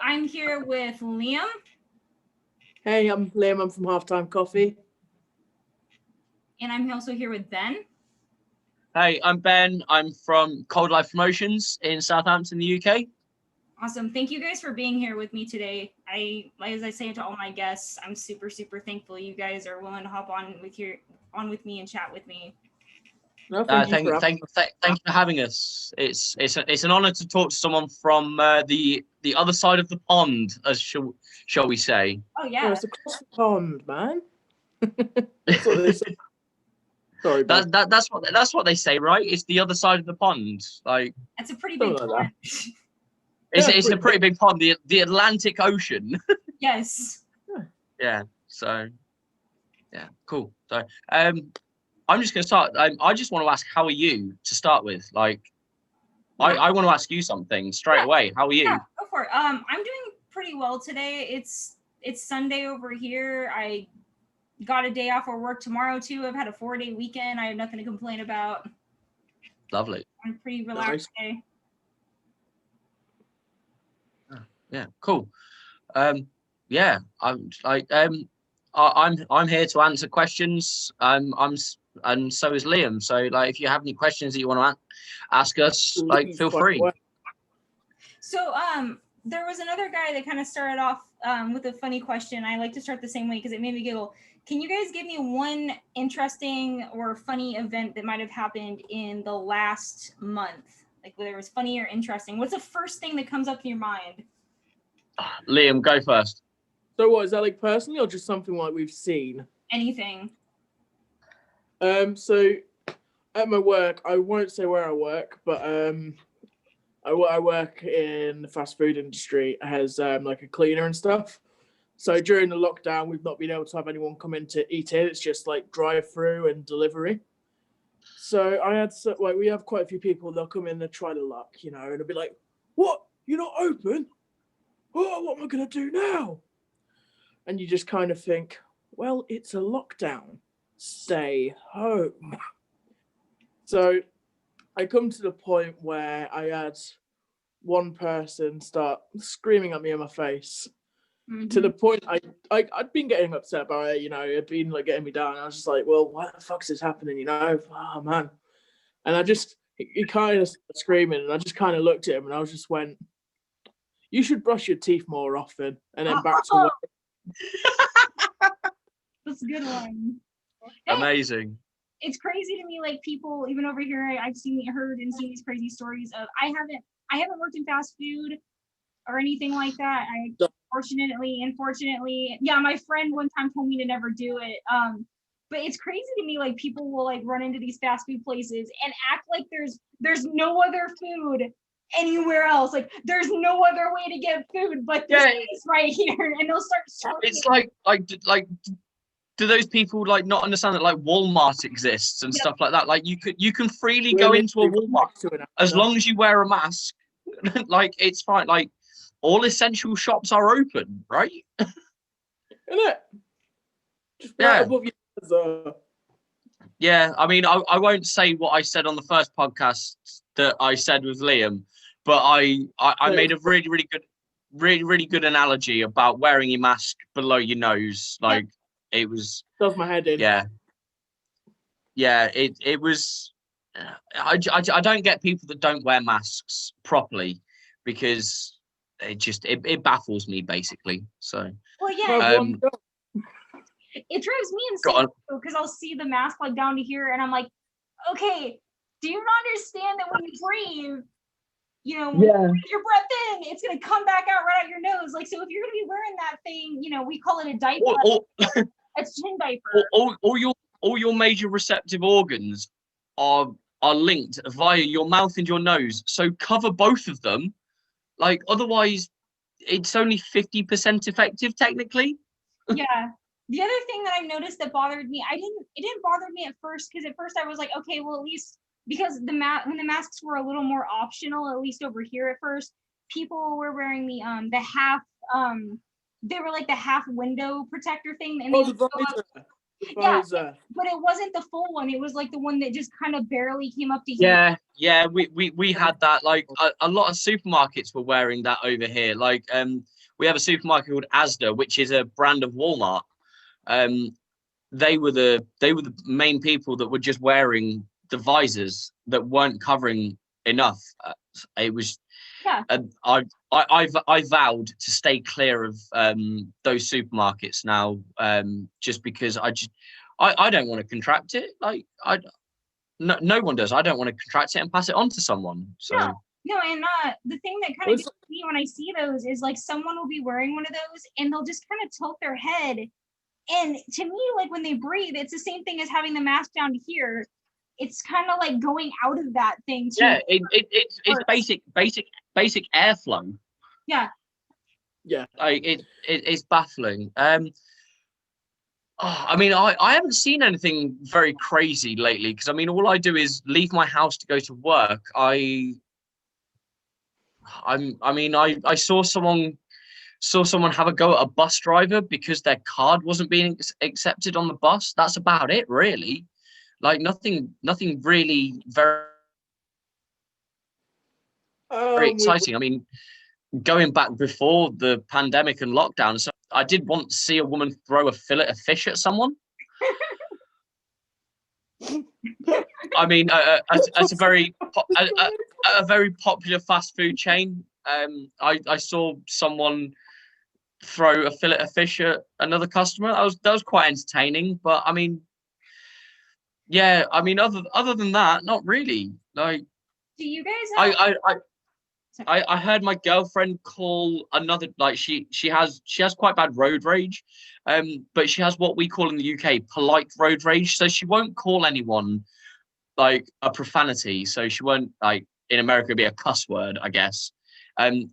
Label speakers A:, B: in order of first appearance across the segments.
A: I'm here with Liam.
B: Hey, I'm Liam. I'm from Halftime Coffee.
A: And I'm also here with Ben.
C: Hey, I'm Ben. I'm from Coldlife Promotions in Southampton, the UK.
A: Awesome. Thank you guys for being here with me today. As I say to all my guests, I'm super thankful you guys are willing to hop on with me and chat with me.
B: No,
C: Thank you for having us. It's an honour to talk to someone from the other side of the pond, as shall we say?
A: Oh yeah,
B: no, it's across the pond, man. That's what they say. Sorry,
C: that's what they say, right? It's the other side of the pond. Like
A: that's a pretty big pond.
C: It's a pretty big pond, the Atlantic Ocean.
A: Yes.
C: Yeah. So, yeah, cool. So, I'm just going to start. I just want to ask, how are you to start with? Like, I want to ask you something straight away. How are you?
A: Yeah, go for it. I'm doing pretty well today. It's Sunday over here. I got a day off of work tomorrow too. I've had a 4-day weekend. I have nothing to complain about.
C: Lovely.
A: I'm pretty relaxed today.
C: Yeah, cool. Yeah, I'm here to answer questions. And so is Liam. So like, if you have any questions that you want to ask us, like, feel free.
A: So there was another guy that kind of started off with a funny question. I like to start the same way because it made me giggle. Can you guys give me one interesting or funny event that might have happened in the last month? Like whether it was funny or interesting. What's the first thing that comes up in your mind?
C: Liam, go first.
B: So what, is that like personally or just something like we've seen?
A: Anything.
B: So at my work, I won't say where I work, but I work in the fast food industry as like a cleaner and stuff. So during the lockdown, we've not been able to have anyone come in to eat in. It's just like drive-through and delivery. So we have quite a few people. They'll come in and try their luck, and they'll be like, "What? You're not open? Oh, what am I gonna do now?" And you just kind of think, well, it's a lockdown. Stay home. So I come to the point where I had one person start screaming at me in my face, to the point I'd been getting upset about it, it'd been like getting me down. I was just like, well, what the fuck's is happening, oh man. And he kind of started screaming, and I just kind of looked at him and I just went, you should brush your teeth more often. And then back to work.
A: That's a good one.
C: Amazing.
A: It's crazy to me, like people, even over here, I've heard and seen these crazy stories of, I haven't worked in fast food or anything like that. Unfortunately, yeah, my friend one time told me to never do it. But it's crazy to me, like people will like run into these fast food places and act like there's no other food anywhere else. Like there's no other way to get food but this place right here, and they'll start serving.
C: It's like do those people like not understand that like Walmart exists and stuff like that? Like you can freely go into a Walmart as long as you wear a mask. Like it's fine. Like all essential shops are open, right?
B: Isn't it? Just right above you.
C: Yeah, I mean, I won't say what I said on the first podcast that I said with Liam, but I made a really good analogy about wearing your mask below your nose. Like it was.
B: Does my head in.
C: Yeah. It was. I don't get people that don't wear masks properly, because it baffles me basically. So.
A: Well, yeah. It drives me insane because I'll see the mask like down to here, and I'm like, okay, do you not understand that when you breathe, when you breathe your breath in, it's gonna come back out right out your nose? Like, so if you're gonna be wearing that thing, we call it a diaper. It's chin diaper.
C: All your major receptive organs are linked via your mouth and your nose. So cover both of them. Like otherwise, it's only 50% effective technically.
A: Yeah. The other thing that I've noticed that bothered me, it didn't bother me at first, because at first I was like, okay, well, at least because when the masks were a little more optional, at least over here at first, people were wearing the half, they were like the half window protector thing. And but it wasn't the full one. It was like the one that just kind of barely came up to here.
C: Yeah, we had that. Like a lot of supermarkets were wearing that over here. Like we have a supermarket called Asda, which is a brand of Walmart. They were the main people that were just wearing the visors that weren't covering enough. It was, I vowed to stay clear of those supermarkets now, just because I don't want to contract it. Like no one does. I don't want to contract it and pass it on to someone. So
A: no, and the thing that kind of gets me when I see those is like someone will be wearing one of those and they'll just kind of tilt their head. And to me, like when they breathe, it's the same thing as having the mask down to here. It's kind of like going out of that thing too.
C: Yeah, it's basic airflow.
A: Yeah.
B: Yeah.
C: Like it's baffling. I mean, I haven't seen anything very crazy lately because I mean, all I do is leave my house to go to work. I saw someone have a go at a bus driver because their card wasn't being accepted on the bus. That's about it, really. Like nothing really very exciting. I mean, going back before the pandemic and lockdown, so I did once see a woman throw a fillet of fish at someone. I mean, as a very popular fast food chain, I saw someone throw a fillet of fish at another customer. That was quite entertaining. But I mean, yeah, I mean, other than that, not really. Like,
A: do you guys have...
C: I heard my girlfriend call another, like she has quite bad road rage, but she has what we call in the UK polite road rage. So she won't call anyone like a profanity. So she won't, like in America it'd be a cuss word, I guess.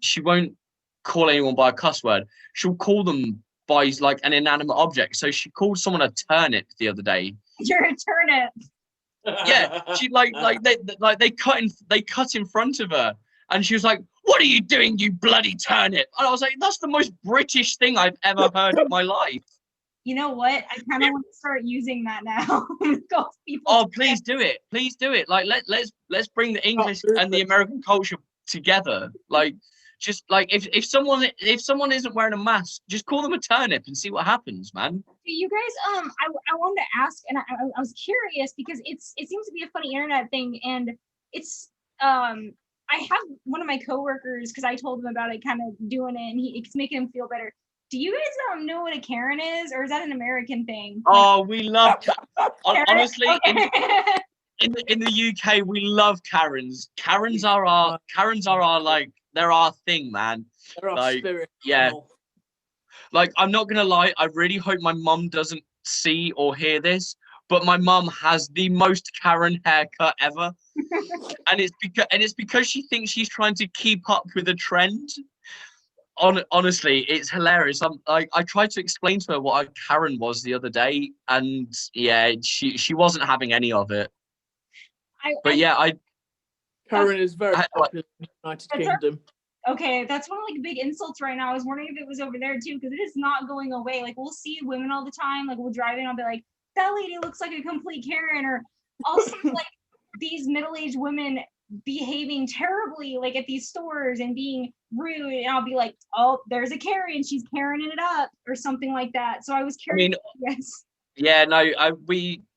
C: She won't call anyone by a cuss word. She'll call them by like an inanimate object. So she called someone a turnip the other day.
A: You're a turnip.
C: Yeah, she they cut in front of her. And she was like, "What are you doing, you bloody turnip?" And I was like, "That's the most British thing I've ever heard in my life."
A: You know what? I kind of want to start using that now.
C: Oh, please do it. Please do it. Like let's bring the English and the American culture together. Like just like if someone isn't wearing a mask, just call them a turnip and see what happens, man.
A: You guys, I wanted to ask, and I was curious because it seems to be a funny internet thing, and it's I have one of my coworkers, because I told him about it, kind of doing it, and it's making him feel better. Do you guys know what a Karen is, or is that an American thing?
C: Oh, we love honestly okay. in the UK we love Karens. Karens are our like they're our thing, man.
B: They're our spirit.
C: Yeah. Like I'm not gonna lie, I really hope my mum doesn't see or hear this, but my mum has the most Karen haircut ever. and it's because she thinks she's trying to keep up with a trend. Honestly, it's hilarious. I tried to explain to her what a Karen was the other day, and yeah, she wasn't having any of it.
B: Karen is very popular in the United Kingdom.
A: Okay, that's one of like big insults right now. I was wondering if it was over there too, because it is not going away. Like we'll see women all the time. Like we'll drive in, I'll be like, that lady looks like a complete Karen, or also like these middle-aged women behaving terribly like at these stores and being rude, and I'll be like, oh, there's a Karen, she's Karening it up or something like that. So I was curious. I mean, yes.
C: Yeah, no,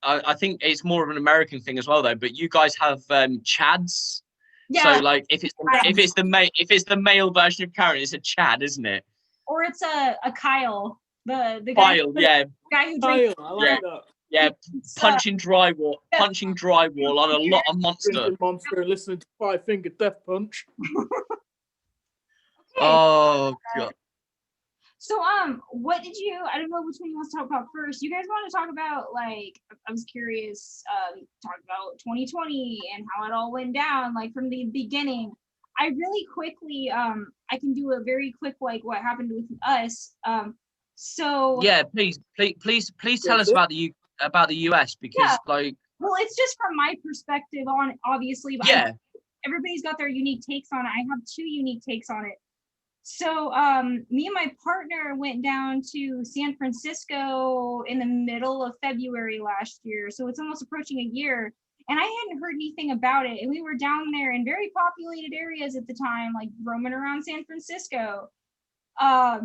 C: I think it's more of an American thing as well though, but you guys have chads. Yeah. So like if it's the male version of Karen, it's a chad, isn't it?
A: Or it's a Kyle. The
C: guy, guy
A: who drinks.
B: I like that.
C: Yeah, punching drywall on a lot of monster
B: and listening to 5 Finger Death Punch.
A: Okay.
C: Oh god.
A: So what did you? I don't know which one you want to talk about first. You guys want to talk about, like, I was curious. Talk about 2020 and how it all went down, like from the beginning. I really quickly I can do a very quick like what happened with us. So
C: yeah, please tell us about the US, because like,
A: well, it's just from my perspective on, obviously, but
C: yeah,
A: everybody's got their unique takes on it. I have 2 unique takes on it. So me and my partner went down to San Francisco in the middle of February last year, so it's almost approaching a year, and I hadn't heard anything about it. And we were down there in very populated areas at the time, like roaming around San Francisco. I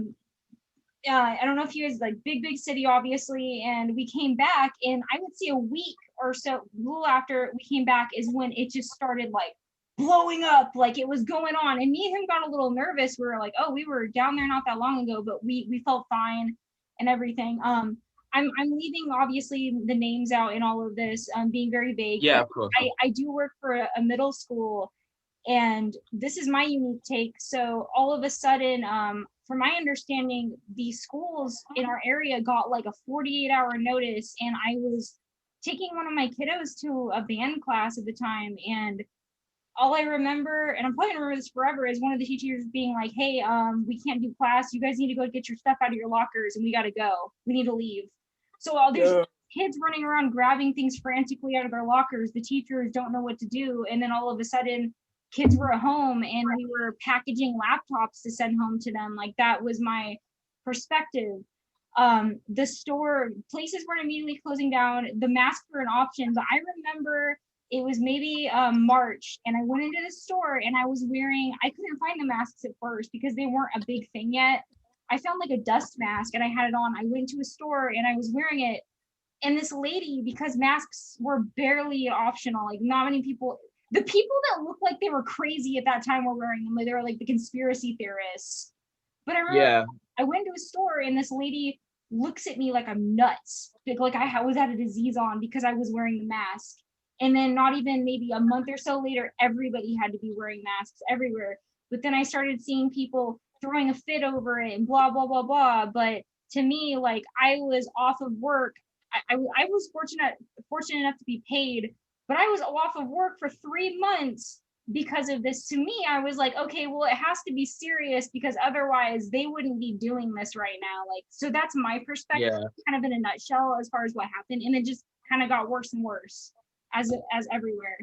A: don't know if you guys like big city, obviously, and we came back, and I would say a week or so, a little after we came back is when it just started like blowing up, like it was going on. And me and him got a little nervous. We were like, oh, we were down there not that long ago, but we felt fine and everything. I'm leaving obviously the names out in all of this, being very vague.
C: Yeah, of course.
A: I do work for a middle school, and this is my unique take. So all of a sudden, from my understanding, the schools in our area got like a 48-hour notice, and I was taking one of my kiddos to a band class at the time, and all I remember, and I'm probably gonna remember this forever, is one of the teachers being like, hey, we can't do class. You guys need to go get your stuff out of your lockers, and we gotta go. We need to leave. So all there's kids running around grabbing things frantically out of their lockers. The teachers don't know what to do. And then all of a sudden, kids were at home, and we were packaging laptops to send home to them. Like, that was my perspective. The store, places were immediately closing down. The masks were an option, but I remember it was maybe March, and I went into the store, and I was wearing, I couldn't find the masks at first because they weren't a big thing yet. I found like a dust mask, and I had it on. I went to a store, and I was wearing it. And this lady, because masks were barely optional, like not many people, the people that looked like they were crazy at that time were wearing them. Like, they were like the conspiracy theorists. But I remember I went to a store, and this lady looks at me like I'm nuts. Like I was had a disease on because I was wearing the mask. And then not even maybe a month or so later, everybody had to be wearing masks everywhere. But then I started seeing people throwing a fit over it and blah, blah, blah, blah. But to me, like, I was off of work. I was fortunate enough to be paid, but I was off of work for 3 months because of this. To me, I was like, okay, well, it has to be serious because otherwise they wouldn't be doing this right now. Like, so that's my perspective, kind of in a nutshell, as far as what happened. And it just kind of got worse and worse as everywhere.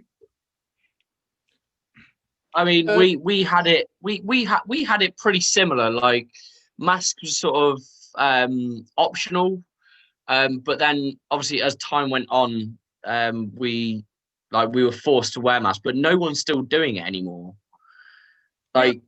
C: I mean, we had it pretty similar. Like, masks was sort of optional. But then obviously as time went on, we were forced to wear masks, but no one's still doing it anymore. Like,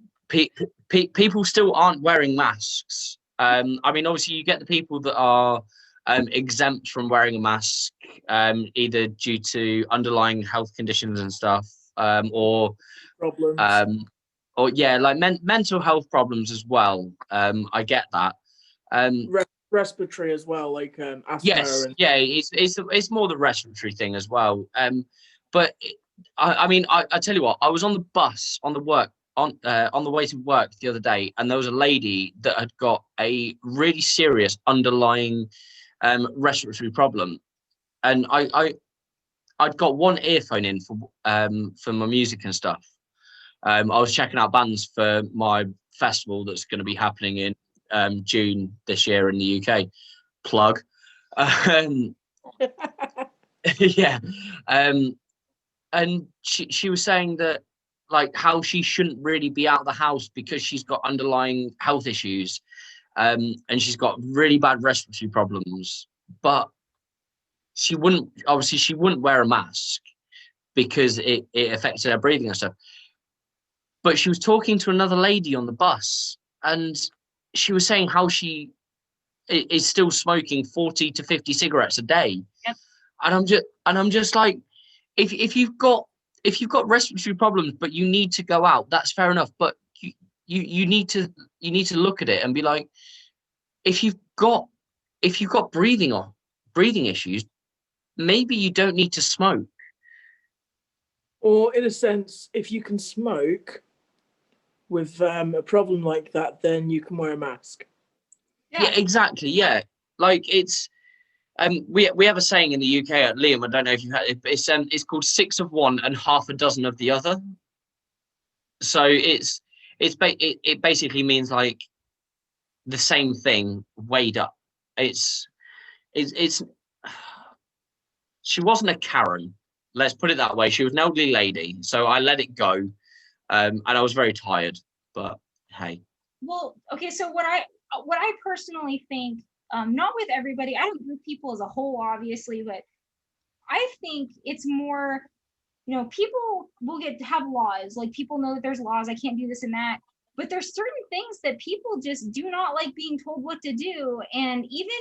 C: people still aren't wearing masks. I mean, obviously you get the people that are exempt from wearing a mask, either due to underlying health conditions and stuff, or
B: problems.
C: Or like mental health problems as well. I get that.
B: Respiratory as well, like asthma.
C: Yes, it's more the respiratory thing as well. But I mean, I tell you what, I was on the bus on the way to work the other day, and there was a lady that had got a really serious underlying respiratory problem, and I'd got one earphone in for my music and stuff. I was checking out bands for my festival that's going to be happening in June this year in the UK. Plug. Yeah. And she was saying that, like, how she shouldn't really be out of the house because she's got underlying health issues, and she's got really bad respiratory problems, but she wouldn't wear a mask because it affected her breathing and stuff. But she was talking to another lady on the bus, and she was saying how she is still smoking 40 to 50 cigarettes a day.
A: Yep.
C: And I'm just like, if you've got respiratory problems but you need to go out, that's fair enough. But you need to look at it and be like, if you've got breathing issues, maybe you don't need to smoke.
B: Or in a sense, if you can smoke with a problem like that, then you can wear a mask.
C: Yeah, exactly. Yeah, like, it's we have a saying in the UK at Liam. I don't know if you had it, but it's called 6 of one and half a dozen of the other. So it basically means like the same thing weighed up. It's she wasn't a Karen, let's put it that way. She was an elderly lady, so I let it go, and I was very tired. But hey.
A: Well, okay. So what I personally think, not with everybody, I don't group people as a whole, obviously, but I think it's more, people will have laws. Like, people know that there's laws. I can't do this and that. But there's certain things that people just do not like being told what to do. And even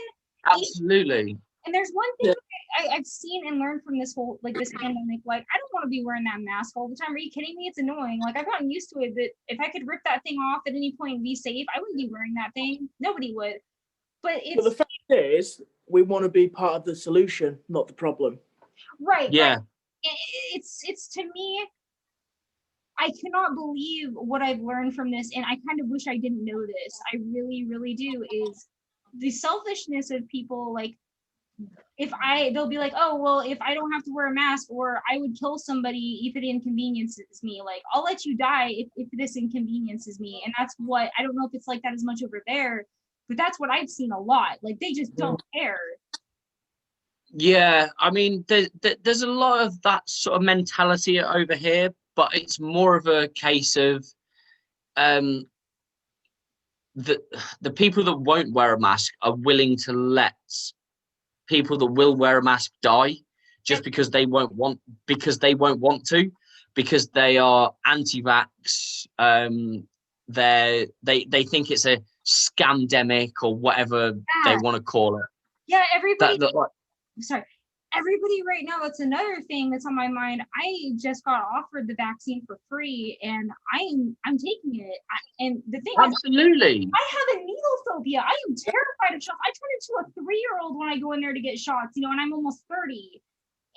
C: absolutely.
A: And there's one thing I've seen and learned from this whole, like, this pandemic, like, I don't want to be wearing that mask all the time. Are you kidding me? It's annoying. Like, I've gotten used to it, that if I could rip that thing off at any point and be safe, I wouldn't be wearing that thing. Nobody would. But
B: the fact is, we want to be part of the solution, not the problem.
A: Right.
C: Yeah.
A: Right. It's to me, I cannot believe what I've learned from this, and I kind of wish I didn't know this. I really, really do, is the selfishness of people. Like, they'll be like, oh, well, if I don't have to wear a mask, or I would kill somebody if it inconveniences me. Like, I'll let you die if this inconveniences me. And that's what, I don't know if it's like that as much over there, but that's what I've seen a lot. Like, they just don't care.
C: Yeah, I mean, there's a lot of that sort of mentality over here, but it's more of a case of the people that won't wear a mask are willing to let people that will wear a mask die just because they won't want to, because they are anti-vax. They think it's a scamdemic or whatever they want to call it.
A: Yeah, everybody. Everybody right now, that's another thing that's on my mind. I just got offered the vaccine for free, and I'm taking it. And the thing
C: absolutely
A: is, I have a needle phobia. I am terrified of shots. I turn into a 3-year-old when I go in there to get shots, you know, and I'm almost 30.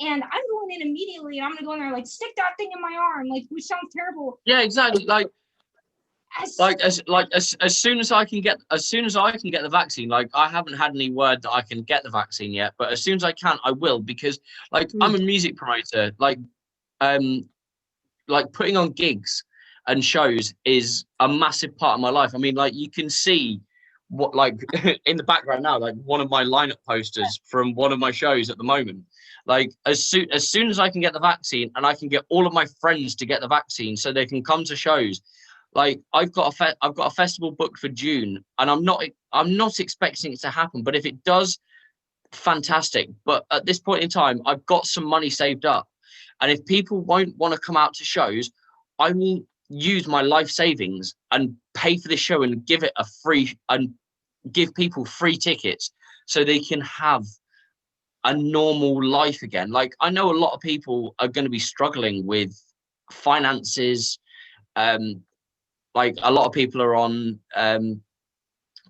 A: And I'm going in immediately, and I'm gonna go in there like, stick that thing in my arm, like, which sounds terrible.
C: Yeah, exactly. As soon as I can get the vaccine, like, I haven't had any word that I can get the vaccine yet, but as soon as I can, I will, because like I'm a music promoter, like putting on gigs and shows is a massive part of my life. I mean, like, you can see what, like, in the background now, like one of my lineup posters from one of my shows at the moment. Like, as soon as I can get the vaccine, and I can get all of my friends to get the vaccine so they can come to shows. Like, I've got a festival booked for June, and I'm not expecting it to happen, but if it does, fantastic. But at this point in time, I've got some money saved up, and if people won't want to come out to shows, I will use my life savings and pay for the show and give people free tickets so they can have a normal life again. Like, I know a lot of people are going to be struggling with finances. Like, a lot of people are on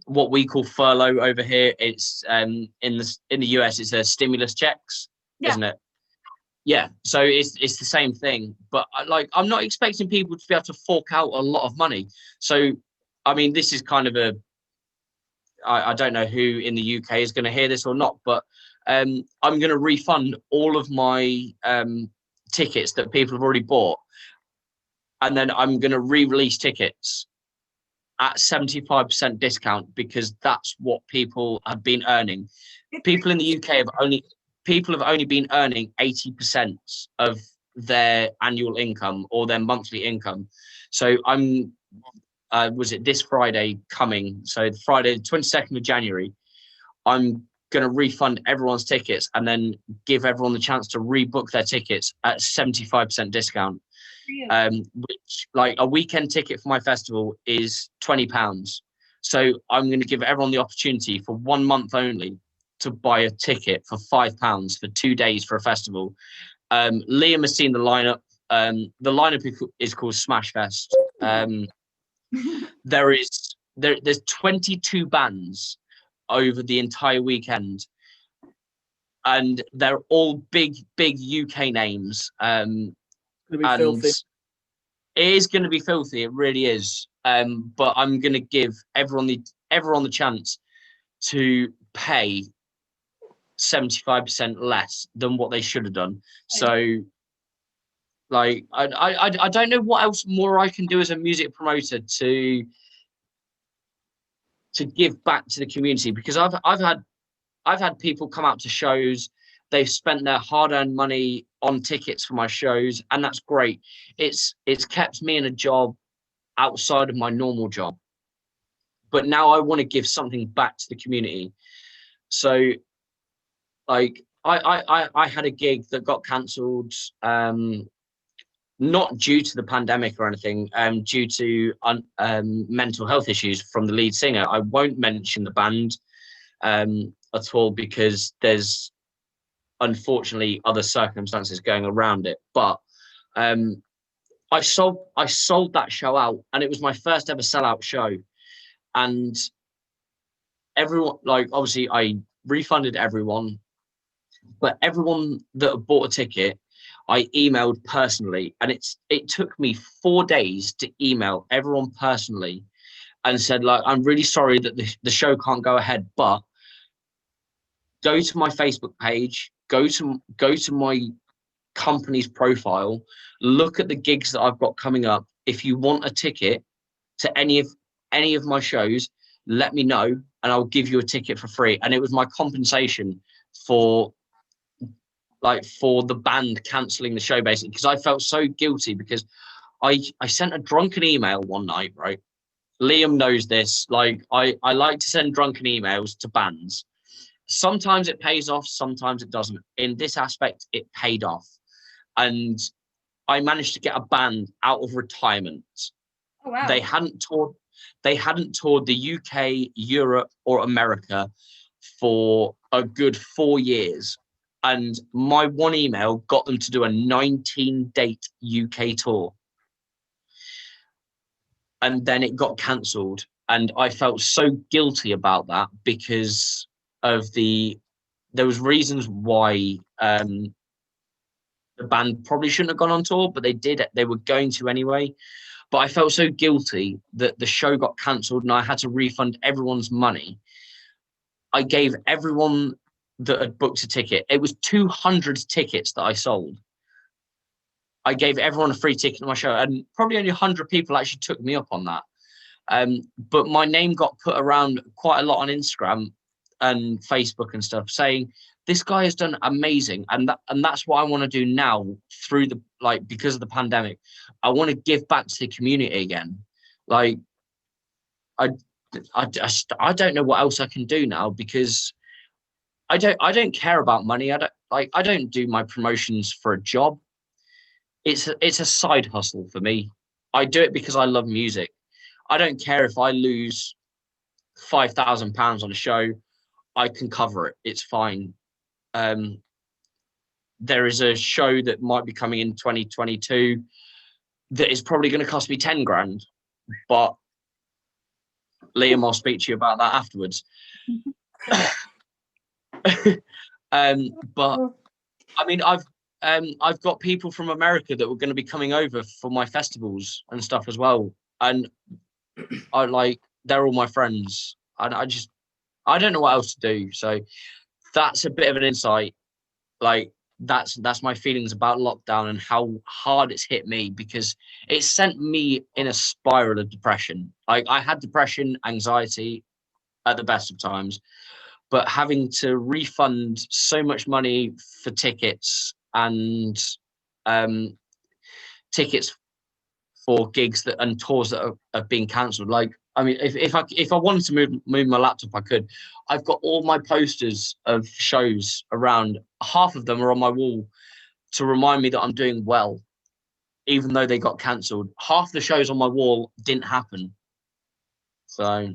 C: what we call furlough over here. It's in the US, it's a stimulus checks, isn't it? Yeah. So it's the same thing. But I'm not expecting people to be able to fork out a lot of money. So, I mean, this is kind of I don't know who in the UK is going to hear this or not, but I'm going to refund all of my tickets that people have already bought. And then I'm going to re-release tickets at 75% discount, because that's what people have been earning. People in the UK have only been earning 80% of their annual income or their monthly income. So I'm, was it this Friday coming? So Friday, the 22nd of January, I'm going to refund everyone's tickets and then give everyone the chance to rebook their tickets at 75% discount. Which, like, a weekend ticket for my festival is £20. So I'm going to give everyone the opportunity for 1 month only to buy a ticket for £5 for 2 days for a festival. Liam has seen the lineup. The lineup is called Smash Fest. There's 22 bands over the entire weekend, and they're all big UK names. And it is going to be filthy. It really is. But I'm going to give everyone the chance to pay 75% less than what they should have done. So, like, I don't know what else more I can do as a music promoter to give back to the community, because I've had people come out to shows. They've spent their hard-earned money on tickets for my shows, and that's great. It's kept me in a job outside of my normal job. But now I want to give something back to the community. So, like, I had a gig that got cancelled not due to the pandemic or anything, due to mental health issues from the lead singer. I won't mention the band at all because there's unfortunately other circumstances going around it. But I sold that show out, and it was my first ever sellout show. And everyone, like, obviously I refunded everyone, but everyone that bought a ticket, I emailed personally, and it took me 4 days to email everyone personally and said, like, I'm really sorry that the show can't go ahead, but go to my Facebook page, go to my company's profile, look at the gigs that I've got coming up. If you want a ticket to any of my shows, let me know and I'll give you a ticket for free. And it was my compensation for the band cancelling the show, basically, because I felt so guilty because I sent a drunken email one night, right? Liam knows this. Like, I like to send drunken emails to bands. Sometimes it pays off, sometimes it doesn't. In this aspect, it paid off. And I managed to get a band out of retirement.
A: Oh, wow.
C: They hadn't toured the UK, Europe, or America for a good 4 years. And my one email got them to do a 19-date UK tour. And then it got cancelled. And I felt so guilty about that because of there was reasons why the band probably shouldn't have gone on tour, but they did. They were going to anyway. But I felt so guilty that the show got cancelled and I had to refund everyone's money. I gave everyone that had booked a ticket. It was 200 tickets that I sold. I gave everyone a free ticket to my show, and probably only 100 people actually took me up on that. But my name got put around quite a lot on Instagram and Facebook and stuff, saying this guy has done amazing, and that's what I want to do now through because of the pandemic. I want to give back to the community again. Like, I don't know what else I can do now because I don't care about money. I don't do my promotions for a job. It's a side hustle for me. I do it because I love music. I don't care if I lose £5,000 on a show. I can cover it. It's fine. There is a show that might be coming in 2022 that is probably going to cost me 10 grand, but Liam, I'll speak to you about that afterwards. But I mean, I've got people from America that were going to be coming over for my festivals and stuff as well, and they're all my friends, and I don't know what else to do. So that's a bit of an insight. Like, that's my feelings about lockdown and how hard it's hit me, because it sent me in a spiral of depression. I had depression, anxiety at the best of times, but having to refund so much money for tickets and tickets for gigs and tours that are being cancelled. Like, I mean, if I wanted to move my laptop, I could. I've got all my posters of shows around. Half of them are on my wall to remind me that I'm doing well, even though they got cancelled. Half the shows on my wall didn't happen. So,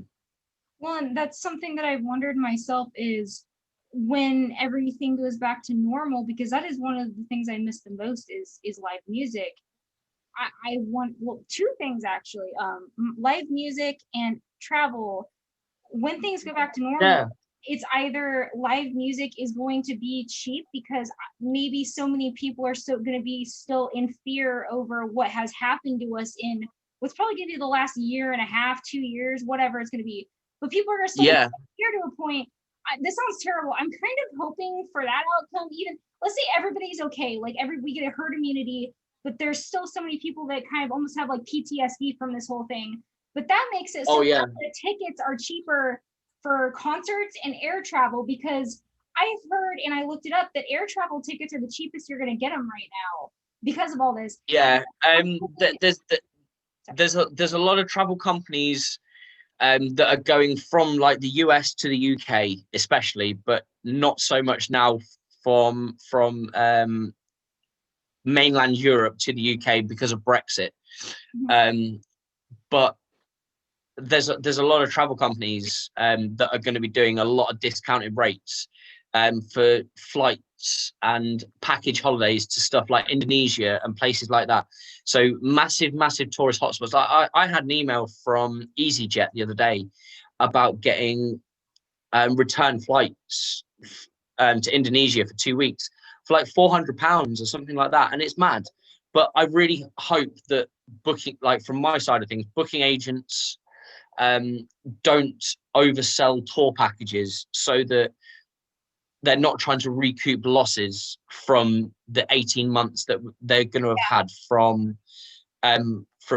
A: well, and that's something that I've wondered myself, is when everything goes back to normal, because that is one of the things I miss the most is live music. I want, well, two things actually, live music and travel. When things go back to normal, yeah, it's either live music is going to be cheap because maybe so many people are going to be still in fear over what has happened to us in what's probably going to be the last year and a half, 2 years, whatever it's going to be. But people are going to still be here to a point. This sounds terrible. I'm kind of hoping for that outcome. Even let's say everybody's okay, like we get a herd immunity, but there's still so many people that kind of almost have like PTSD from this whole thing. But that makes it so the tickets are cheaper for concerts and air travel, because I've heard, and I looked it up, that air travel tickets are the cheapest you're going to get them right now because of all this.
C: Yeah, there's a lot of travel companies that are going from like the US to the UK, especially, but not so much now from mainland Europe to the UK because of Brexit. But there's a lot of travel companies that are going to be doing a lot of discounted rates for flights and package holidays to stuff like Indonesia and places like that. So massive tourist hotspots. I had an email from EasyJet the other day about getting return flights to Indonesia for 2 weeks for like £400 or something like that, and it's mad. But I really hope that booking, like from my side of things, booking agents don't oversell tour packages so that they're not trying to recoup losses from the 18 months that they're going to have had from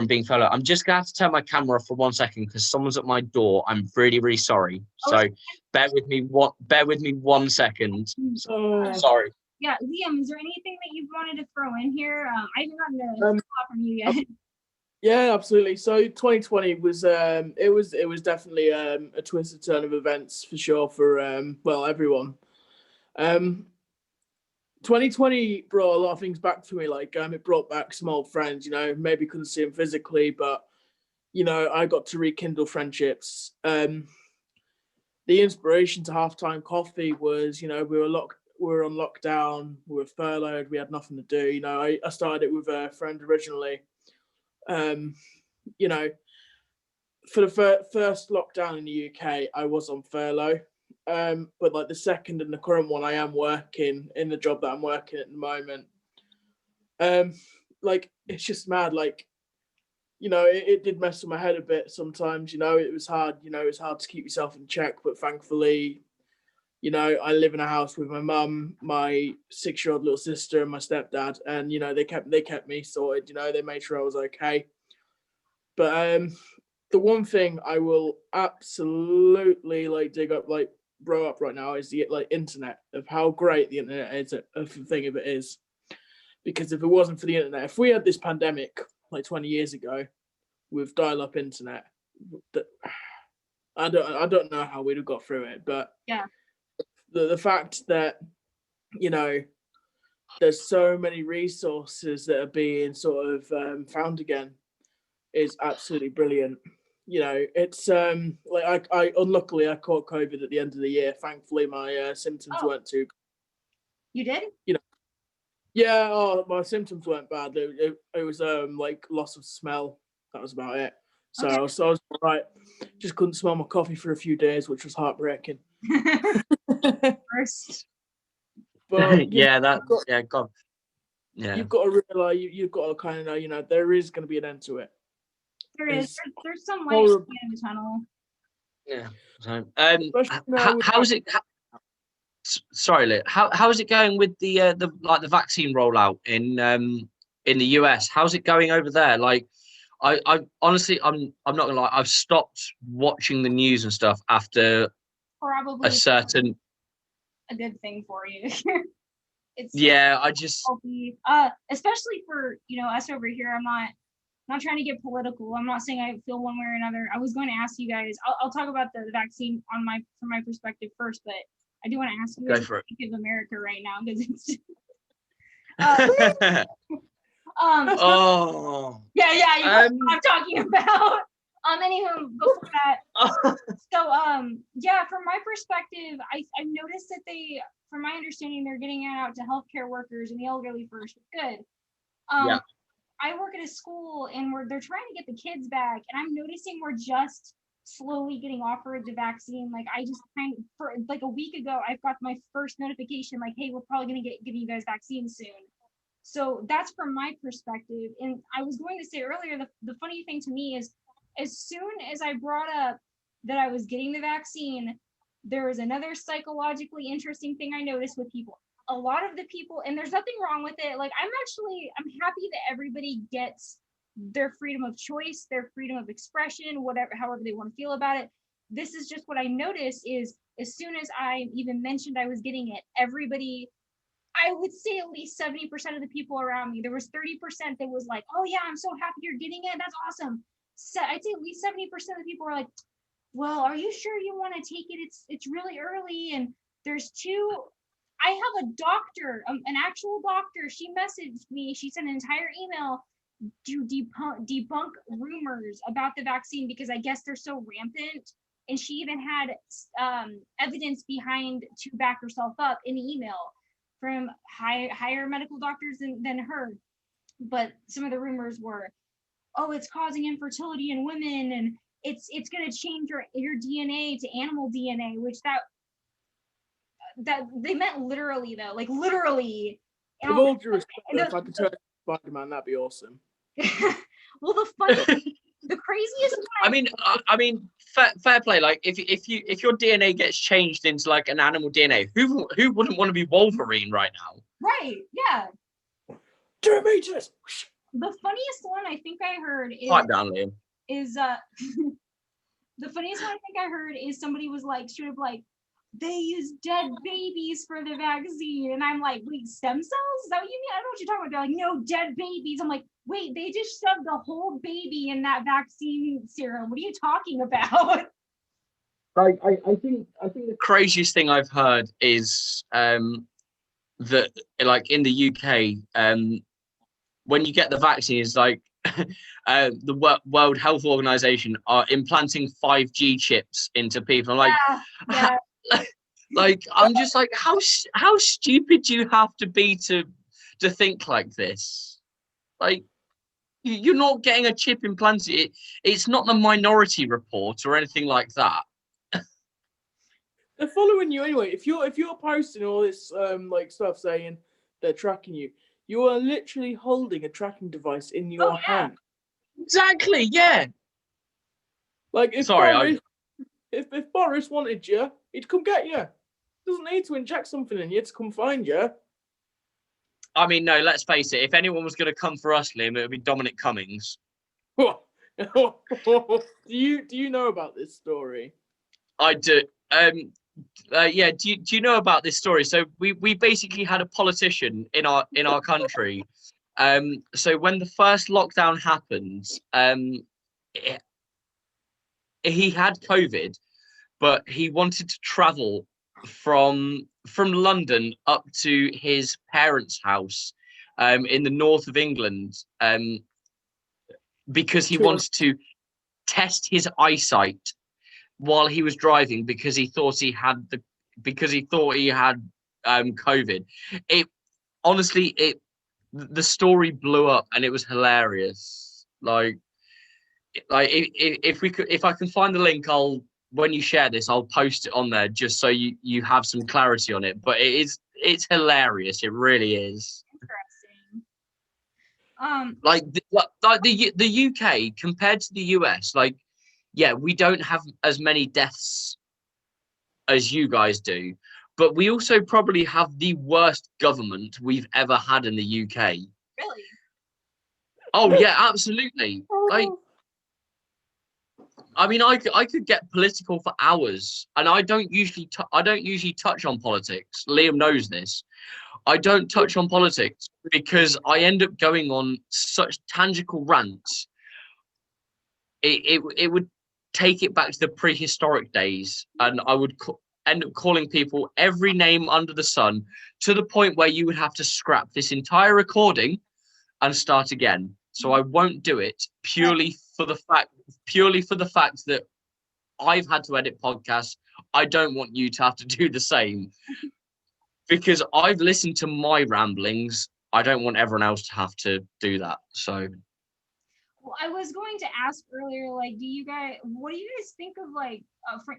C: being furloughed. I'm just gonna have to turn my camera off for 1 second because someone's at my door. I'm really sorry. So bear with me 1 second. Sorry.
A: Yeah, Liam, is there anything that you wanted to throw in here? I haven't gotten a call from you yet.
B: Yeah, absolutely. So 2020 was it was definitely a twisted turn of events for sure for everyone. 2020 brought a lot of things back for me. Like it brought back some old friends. Maybe couldn't see them physically, but I got to rekindle friendships. The inspiration to Halftime Coffee was we were on lockdown, we were furloughed, we had nothing to do. I started it with a friend originally. For the first lockdown in the UK, I was on furlough. But like the second and the current one, I am working in the job that I'm working at the moment. Like it's just mad. Like, it did mess with my head a bit sometimes. It was hard. It was hard to keep yourself in check. But thankfully, I live in a house with my mum, my 6-year-old little sister, and my stepdad, and they kept me sorted. They made sure I was okay. But the one thing I will absolutely dig up, bro up right now is the internet, of how great the internet is, of the thing of it is. Because if it wasn't for the internet, if we had this pandemic 20 years ago with dial-up internet, I don't know how we'd have got through it. But
A: yeah,
B: the fact that there's so many resources that are being sort of found again is absolutely brilliant. It's I unluckily I caught COVID at the end of the year. Thankfully, my symptoms weren't too.
A: You did?
B: Yeah. Oh, my symptoms weren't bad. It was loss of smell. That was about it. So I was all right. Just couldn't smell my coffee for a few days, which was heartbreaking.
A: First.
B: But
C: God.
B: Yeah. You've got to realize you've got to kind of know, there is going to be an end to it.
A: There's some light in the tunnel.
C: Yeah. So, how's it? Sorry, Lit. How is it going with the vaccine rollout in the US? How's it going over there? Like, I honestly, I'm not gonna lie. I've stopped watching the news and stuff after
A: probably a good thing for you. It's healthy. Especially for us over here. I'm not trying to get political. I'm not saying I feel one way or another. I was going to ask you guys. I'll talk about the vaccine from my perspective first, but I do want to ask you guys what you think of America right now, because it's. Yeah, you know what I'm talking about. Anywho, before that, so yeah, from my perspective, I've noticed that from my understanding, they're getting it out to healthcare workers and the elderly first. Good.
C: Yeah.
A: I work at a school and they're trying to get the kids back, and I'm noticing we're just slowly getting offered the vaccine. Like I just for like a week ago, I've got my first notification like, hey, we're probably gonna give you guys vaccines soon. So that's from my perspective. And I was going to say earlier, the funny thing to me is, as soon as I brought up that I was getting the vaccine, there was another psychologically interesting thing I noticed with people. A lot of the people, and there's nothing wrong with it. Like I'm happy that everybody gets their freedom of choice, their freedom of expression, however they want to feel about it. This is just what I noticed is, as soon as I even mentioned I was getting it, everybody, I would say at least 70% of the people around me, there was 30% that was like, oh yeah, I'm so happy you're getting it. That's awesome. So I'd say at least 70% of the people were like, well, are you sure you want to take it? It's really early, and there's two I have a doctor, an actual doctor. She messaged me. She sent an entire email to debunk rumors about the vaccine because I guess they're so rampant. And she even had evidence behind to back herself up in email from higher medical doctors than her. But some of the rumors were, oh, it's causing infertility in women, and it's going to change your DNA to animal DNA, which that they meant literally though, like literally.
B: With all due respect, if I could turn Spider-Man, that'd be awesome.
A: Well, the craziest one,
C: I mean, fair play. Like, if your DNA gets changed into like an animal DNA, who wouldn't want to be Wolverine right now?
A: Right? Yeah.
B: Demetrius.
A: The funniest one I think I heard is
C: Pipe down, Liam.
A: The funniest one I think I heard is somebody was like, straight up like, they use dead babies for the vaccine, and I'm like, wait, stem cells? Is that what you mean? I don't know what you're talking about. They're like, no, dead babies. I'm like, wait, they just shoved a whole baby in that vaccine serum. What are you talking about?
D: I think
C: the craziest thing I've heard is that, like, in the UK, when you get the vaccine, it's like the World Health Organization are implanting 5G chips into people. I'm like,
A: yeah.
C: Like, I'm just like, how stupid do you have to be to think like this? Like, you're not getting a chip implanted. It's not the Minority Report or anything like that.
B: They're following you anyway. If you're posting all this like stuff saying they're tracking you, you are literally holding a tracking device in your hand.
C: Exactly. Yeah.
B: Like, if Boris wanted you, he'd come get you. Doesn't need to inject something in you to come find you.
C: I mean, no, let's face it. If anyone was going to come for us, Liam, it would be Dominic Cummings.
B: do you know about this story?
C: I do. Yeah. Do you know about this story? So we basically had a politician in our country. So when the first lockdown happened, he had COVID, but he wanted to travel from London up to his parents' house in the north of England because he wanted to test his eyesight while he was driving because he thought he had COVID. It honestly, the story blew up and it was hilarious. Like if I can find the link, when you share this, I'll post it on there just so you have some clarity on it. But it's hilarious. It really is.
A: Interesting.
C: Like the UK compared to the US, like, yeah, we don't have as many deaths as you guys do, but we also probably have the worst government we've ever had in the UK.
A: Really?
C: Oh yeah, absolutely. Like, I mean, I could get political for hours, and I don't usually touch on politics. Liam knows this. I don't touch on politics because I end up going on such tangible rants. It would take it back to the prehistoric days, and I would end up calling people every name under the sun to the point where you would have to scrap this entire recording and start again. So I won't do it purely for the fact that I've had to edit podcasts. I don't want you to have to do the same because I've listened to my ramblings. I don't want everyone else to have to do that. So,
A: well, I was going to ask earlier, like, what do you guys think of, like, I want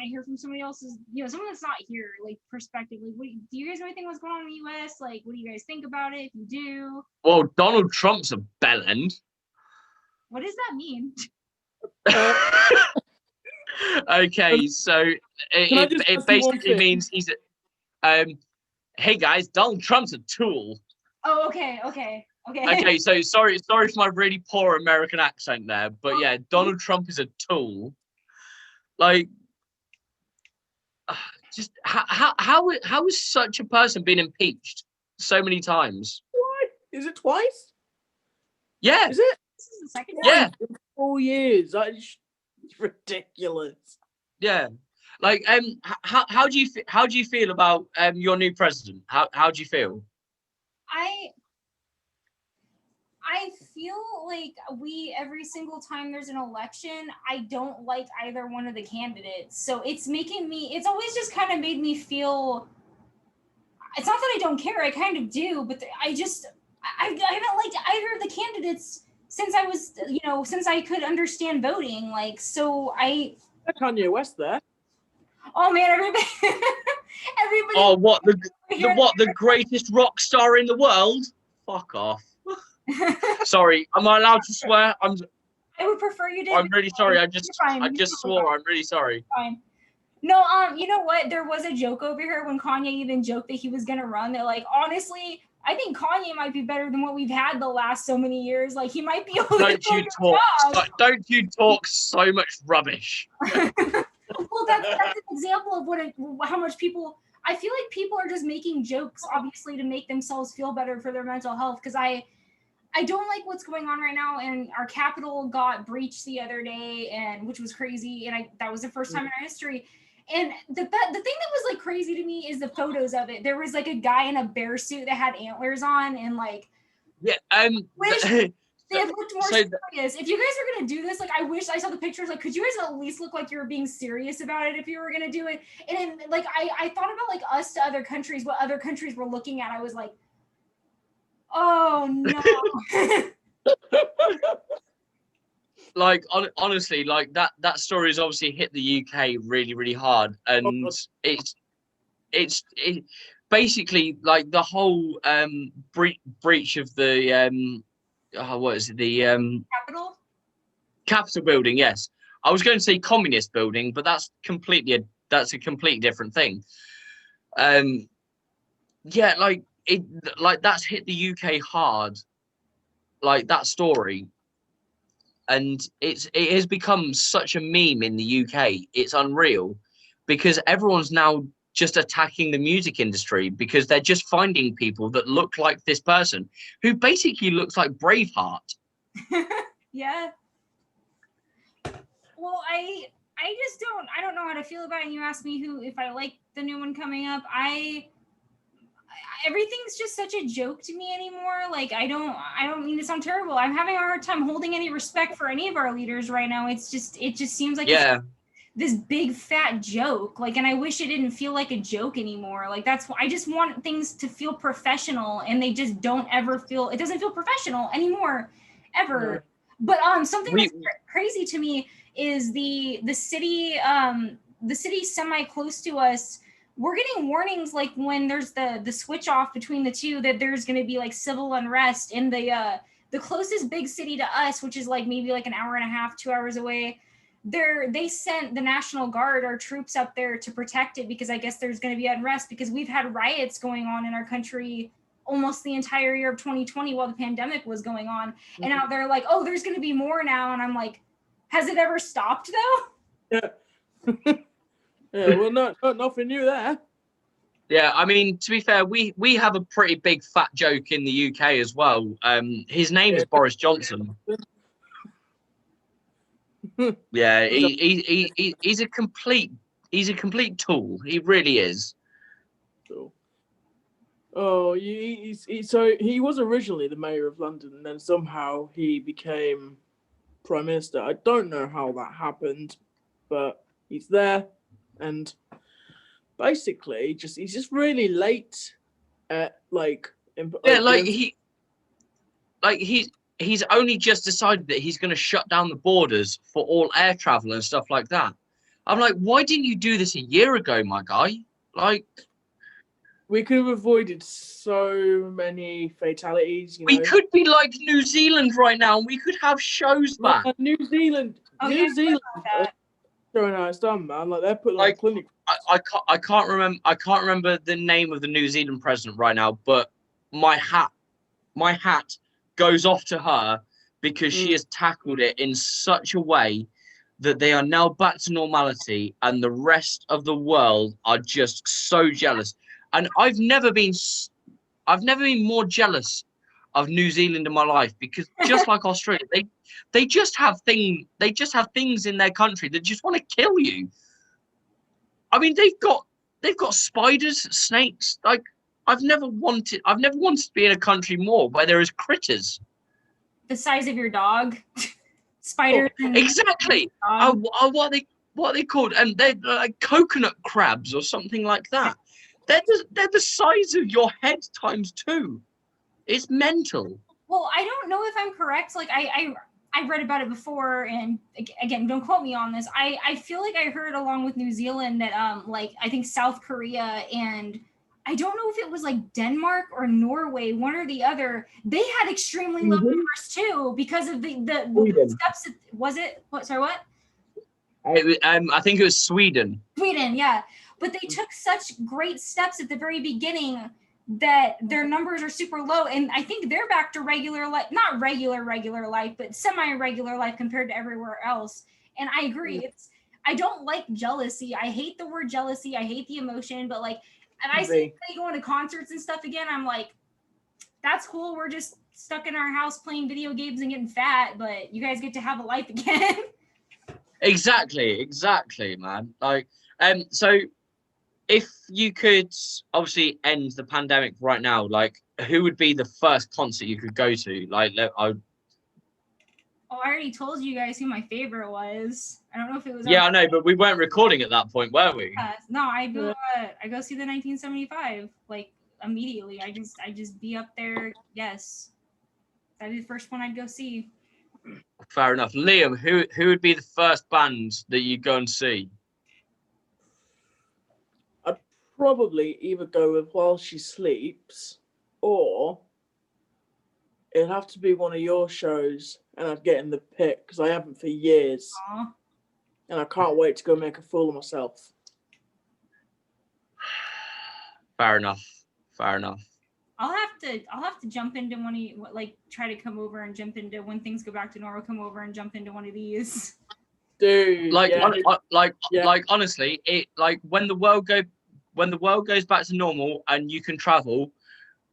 A: to hear from somebody else's, someone that's not here, like, perspective. Like, do you guys know anything what's going on in the US? Like, what do you guys think about it? If you do.
C: Well, Donald Trump's a bellend.
A: What does that mean?
C: Okay, so it basically means he's hey guys, Donald Trump's a tool.
A: Oh, okay.
C: Okay, so sorry for my really poor American accent there, but yeah, Donald Trump is a tool. Like, just how has such a person been impeached so many times?
B: What? Is it twice?
C: Yeah.
B: Is it?
A: This is the second
B: time. Yeah. 4 years. It's ridiculous.
C: Yeah. Like, how do you feel about your new president? How do you feel?
A: I feel like every single time there's an election, I don't like either one of the candidates. So it's always just kind of made me feel, it's not that I don't care, I kind of do, but I haven't liked either of the candidates since I was, since I could understand voting. Like, so
B: Kanye West there.
A: Oh man, everybody.
C: Oh, what the greatest rock star in the world? Fuck off. Sorry, am I allowed to swear?
A: I would prefer you did.
C: I'm really sorry. I just swore. I'm really sorry.
A: Fine. No, you know what? There was a joke over here when Kanye even joked that he was gonna run. They're like, honestly, I think Kanye might be better than what we've had the last so many years. Like, he might be able to do
C: Don't you talk so much rubbish.
A: Well, that's an example of how much people. I feel like people are just making jokes, obviously, to make themselves feel better for their mental health. Because I don't like what's going on right now, and our Capitol got breached the other day, and which was crazy, and that was the first time in our history. And the thing that was like crazy to me is the photos of it. There was like a guy in a bear suit that had antlers on, and like,
C: yeah,
A: they have looked more serious. If you guys are gonna do this, like, I wish I saw the pictures. Like, could you guys at least look like you were being serious about it if you were gonna do it? And then, like, I thought about like us to other countries, what other countries were looking at. I was like, oh no.
C: Like, honestly, like that story has obviously hit the UK really, really hard, and it's basically like the whole breach of the what is it, the Capitol building. Yes, I was going to say communist building, but that's a completely different thing. Yeah, like that's hit the UK hard, like that story. And it has become such a meme in the UK. It's unreal, because everyone's now just attacking the music industry because they're just finding people that look like this person who basically looks like Braveheart.
A: Yeah. Well, I don't know how to feel about it. And you asked me if I like the new one coming up. Everything's just such a joke to me anymore. Like, I don't mean to sound terrible. I'm having a hard time holding any respect for any of our leaders right now. It just seems like it's this big fat joke. Like, and I wish it didn't feel like a joke anymore. Like, that's why I just want things to feel professional, and they just don't ever it doesn't feel professional anymore, ever. No. But something that's crazy to me is the city semi close to us. We're getting warnings, like, when there's the switch off between the two, that there's going to be like civil unrest. And the closest big city to us, which is like maybe like an hour and a half, 2 hours away, they sent the National Guard, our troops, up there to protect it, because I guess there's going to be unrest, because we've had riots going on in our country almost the entire year of 2020 while the pandemic was going on. Mm-hmm. And now they're like, oh, there's going to be more now. And I'm like, has it ever stopped though?
B: Yeah. Yeah, well, nothing new there.
C: Yeah, I mean, to be fair, we have a pretty big fat joke in the UK as well. His name is Boris Johnson. Yeah, he's a complete tool. He really is.
B: Cool. Oh, so he was originally the mayor of London, and then somehow he became prime minister. I don't know how that happened, but he's there. And basically, he's just really late at
C: he's only just decided that he's going to shut down the borders for all air travel and stuff like that. I'm like, why didn't you do this a year ago, my guy? Like,
B: we could have avoided so many fatalities.
C: We could be like New Zealand right now, and we could have shows back.
B: New Zealand. Showing how it's done, man. Like, they're putting like clinic.
C: I can't remember the name of the New Zealand president right now, but my hat goes off to her, because she has tackled it in such a way that they are now back to normality, and the rest of the world are just so jealous. And I've never been more jealous of New Zealand in my life, because just like Australia, they just have things in their country that just want to kill you. I mean, they've got spiders, snakes. Like, I've never wanted to be in a country more where there is critters
A: the size of your dog. Spiders.
C: Exactly. What are they called? And they're like coconut crabs or something like that. They're the size of your head times 2. It's mental.
A: Well, I don't know if I'm correct. Like I've read about it before, and again, don't quote me on this. I feel like I heard along with New Zealand that like I think South Korea and I don't know if it was like Denmark or Norway, one or the other. They had extremely low numbers too because of the steps. Was it? What? Sorry, what?
C: I think it was Sweden.
A: Sweden, yeah. But they took such great steps at the very beginning that their numbers are super low, and I think they're back to regular life, not regular life, but semi-regular life compared to everywhere else. And I agree. I don't like jealousy. I hate the word jealousy. I hate the emotion, but like. And I see they going to concerts and stuff again. I'm like, that's cool. We're just stuck in our house playing video games and getting fat, but you guys get to have a life again.
C: Exactly, man. Like, so if you could obviously end the pandemic right now, like, who would be the first concert you could go to? Like, I
A: already told you guys who my favorite was. I don't know if it was.
C: Yeah, I know, but we weren't recording at that point, were we?
A: No, I go see the 1975 like immediately. I just be up there. Yes, that'd be the first one I'd go see.
C: Fair enough. Liam, who would be the first band that you go and see?
B: I'd probably either go with While She Sleeps, or it'd have to be one of your shows, and I'd get in the pit because I haven't for years.
A: Aww.
B: And I can't wait to go make a fool of myself.
C: Fair enough.
A: I'll have to jump into one of you, like try to come over and jump into when things go back to normal. Come over and jump into one of these.
B: Dude,
C: like honestly, it like when the world goes back to normal and you can travel.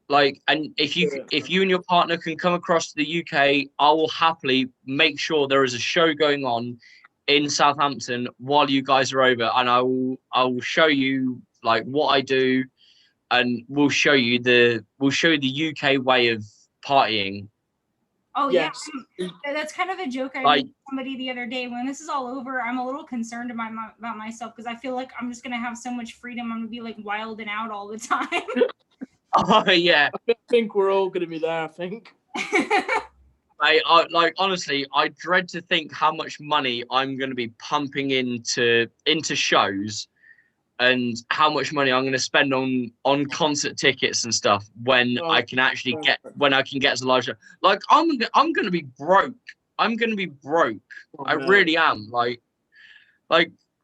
C: Like, and if you and your partner can come across to the UK, I will happily make sure there is a show going on in Southampton while you guys are over, and I will show you like what I do, and we'll show you the UK way of partying.
A: Oh yes. Yeah, that's kind of a joke I made somebody the other day. When this is all over, I'm a little concerned about myself because I feel like I'm just gonna have so much freedom. I'm gonna be like wilding out all the time.
C: Oh yeah.
B: I think we're all gonna be there. I think.
C: I honestly, I dread to think how much money I'm going to be pumping into shows, and how much money I'm going to spend on concert tickets and stuff when I can actually get to live show. Like, I'm going to be broke. I'm going to be broke. I really am. Like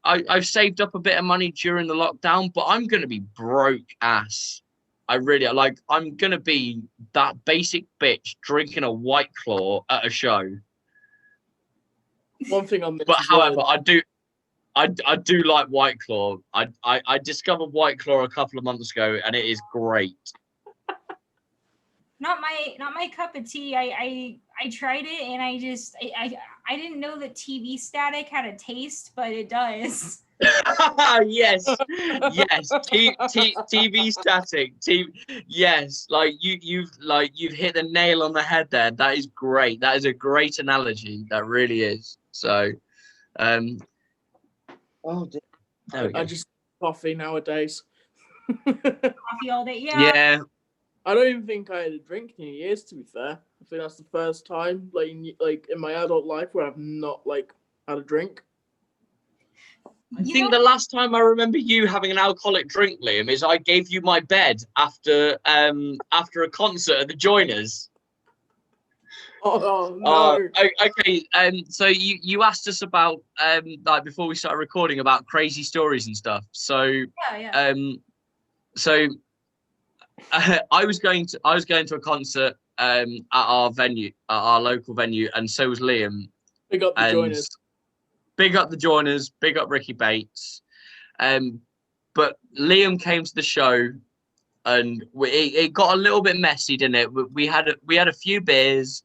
C: I've saved up a bit of money during the lockdown, but I'm going to be broke ass. I really like. I'm gonna be that basic bitch drinking a White Claw at a show.
B: One thing on this,
C: but however, I do like White Claw. I discovered White Claw a couple of months ago, and it is great.
A: Not my cup of tea. I tried it, and I didn't know that TV static had a taste, but it does.
C: yes TV static yes, like you've hit the nail on the head there. That is great. That is a great analogy. That really is. So
D: oh dear.
C: There we go.
B: I just coffee nowadays.
A: Coffee all day. Yeah
B: I don't even think I had a drink in years, to be fair. I think that's the first time like in my adult life where I've not like had a drink.
C: I think the last time I remember you having an alcoholic drink, Liam, is I gave you my bed after a concert at the Joiners.
B: Oh no.
C: Okay. So you asked us about like before we started recording about crazy stories and stuff. So I was going to a concert at our local venue, and so was Liam.
B: Big up the Joiners.
C: Big up the Joiners, big up Ricky Bates. But Liam came to the show, and it got a little bit messy, didn't it? We had a few beers,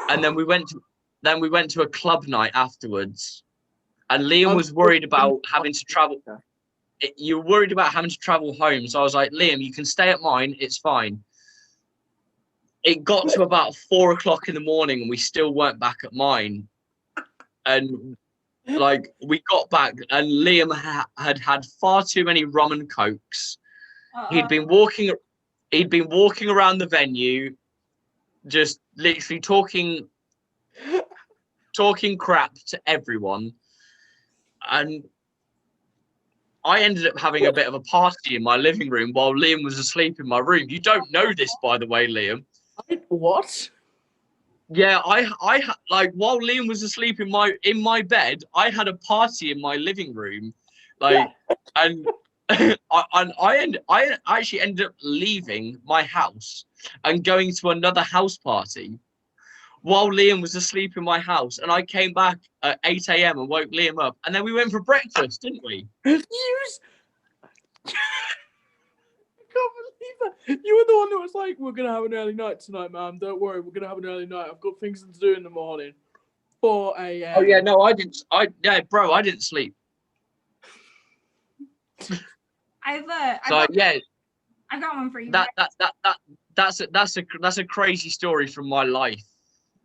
C: and then we went to a club night afterwards. And Liam was worried about having to travel. you're worried about having to travel home. So I was like, Liam, you can stay at mine. It's fine. It got to about 4 o'clock in the morning and we still weren't back at mine. And like we got back and Liam had far too many rum and cokes. He'd been walking around the venue, just literally talking crap to everyone. And I ended up having a bit of a party in my living room while Liam was asleep in my room. You don't know this, by the way, Liam.
B: What?
C: Yeah, I like while Liam was asleep in my bed, I had a party in my living room, like, and I actually ended up leaving my house and going to another house party while Liam was asleep in my house, and I came back at 8 a.m. and woke Liam up, and then we went for breakfast, didn't we?
B: I can't believe that. You were the one that was like, we're going to have an early night tonight, ma'am. Don't worry, we're going to have an early night. I've got things to do in the morning. 4 a.m.
C: Oh, yeah, no, I didn't. I didn't sleep.
A: I've got one for you.
C: That's a crazy story from my life.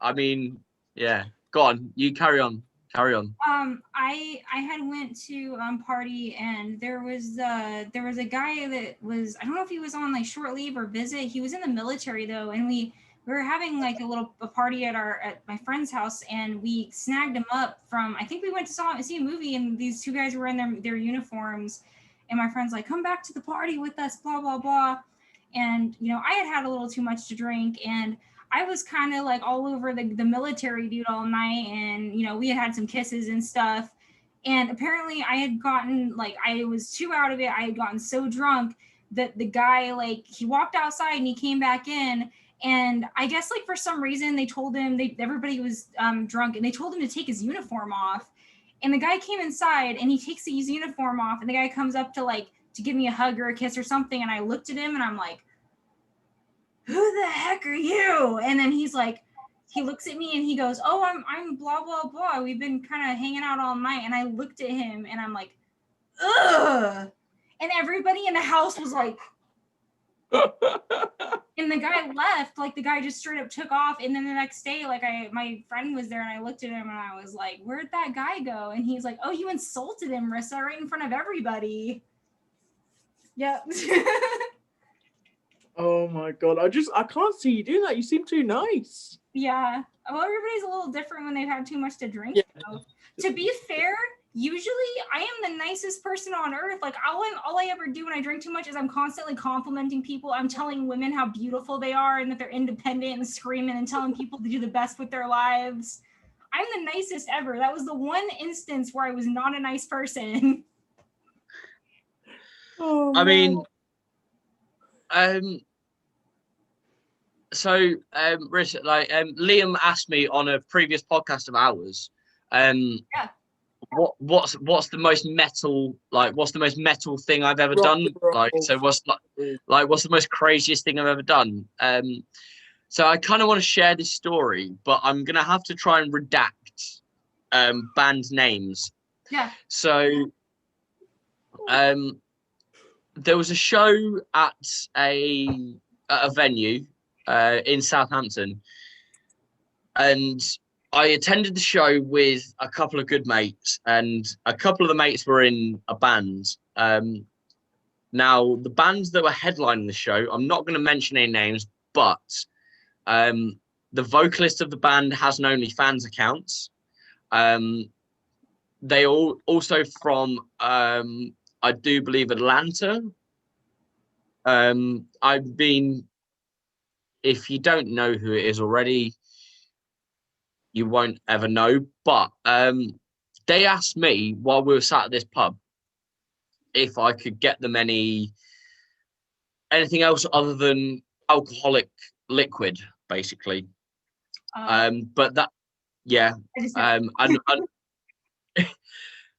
C: I mean, yeah. Go on, you carry on.
A: I had went to party and there was a guy that was, I don't know if he was on like short leave or visit. He was in the military though, and we were having like a party at my friend's house, and we snagged him up from, I think we went to see a movie, and these two guys were in their uniforms, and my friend's like, come back to the party with us, blah blah blah. And I had a little too much to drink, and I was kind of like all over the military dude all night, and we had some kisses and stuff, and apparently I had gotten, like, I was too out of it. I had gotten so drunk that the guy, like, he walked outside and he came back in, and I guess like for some reason they told him, everybody was drunk, and they told him to take his uniform off, and the guy came inside and he takes his uniform off, and the guy comes up to give me a hug or a kiss or something, and I looked at him and I'm like, who the heck are you? And then he's like, he looks at me and he goes, oh, I'm blah, blah, blah. We've been kind of hanging out all night. And I looked at him and I'm like, ugh. And everybody in the house was like, and the guy left, like the guy just straight up took off. And then the next day, like my friend was there and I looked at him and I was like, where'd that guy go? And he's like, oh, you insulted him, Rissa, right in front of everybody. Yep.
B: Oh my god, I can't see you doing that. You seem too nice.
A: Yeah. Well, everybody's a little different when they've had too much to drink. Yeah. To be fair, usually I am the nicest person on earth. Like all I ever do when I drink too much is I'm constantly complimenting people. I'm telling women how beautiful they are and that they're independent and screaming and telling people to do the best with their lives. I'm the nicest ever. That was the one instance where I was not a nice person.
C: Oh, I mean, so like Liam asked me on a previous podcast of ours,
A: yeah,
C: what's the most metal, like what's the most metal thing I've ever done? Like, so what's the most craziest thing I've ever done? So I kind of want to share this story, but I'm gonna have to try and redact band names.
A: Yeah.
C: So there was a show at a venue in Southampton, and I attended the show with a couple of good mates, and a couple of the mates were in a band. Now, the bands that were headlining the show, I'm not going to mention any names, but the vocalist of the band has an OnlyFans account. They all also from I do believe Atlanta. I've been, if you don't know who it is already, you won't ever know. But they asked me while we were sat at this pub if I could get them anything else other than alcoholic liquid, basically. But that, yeah.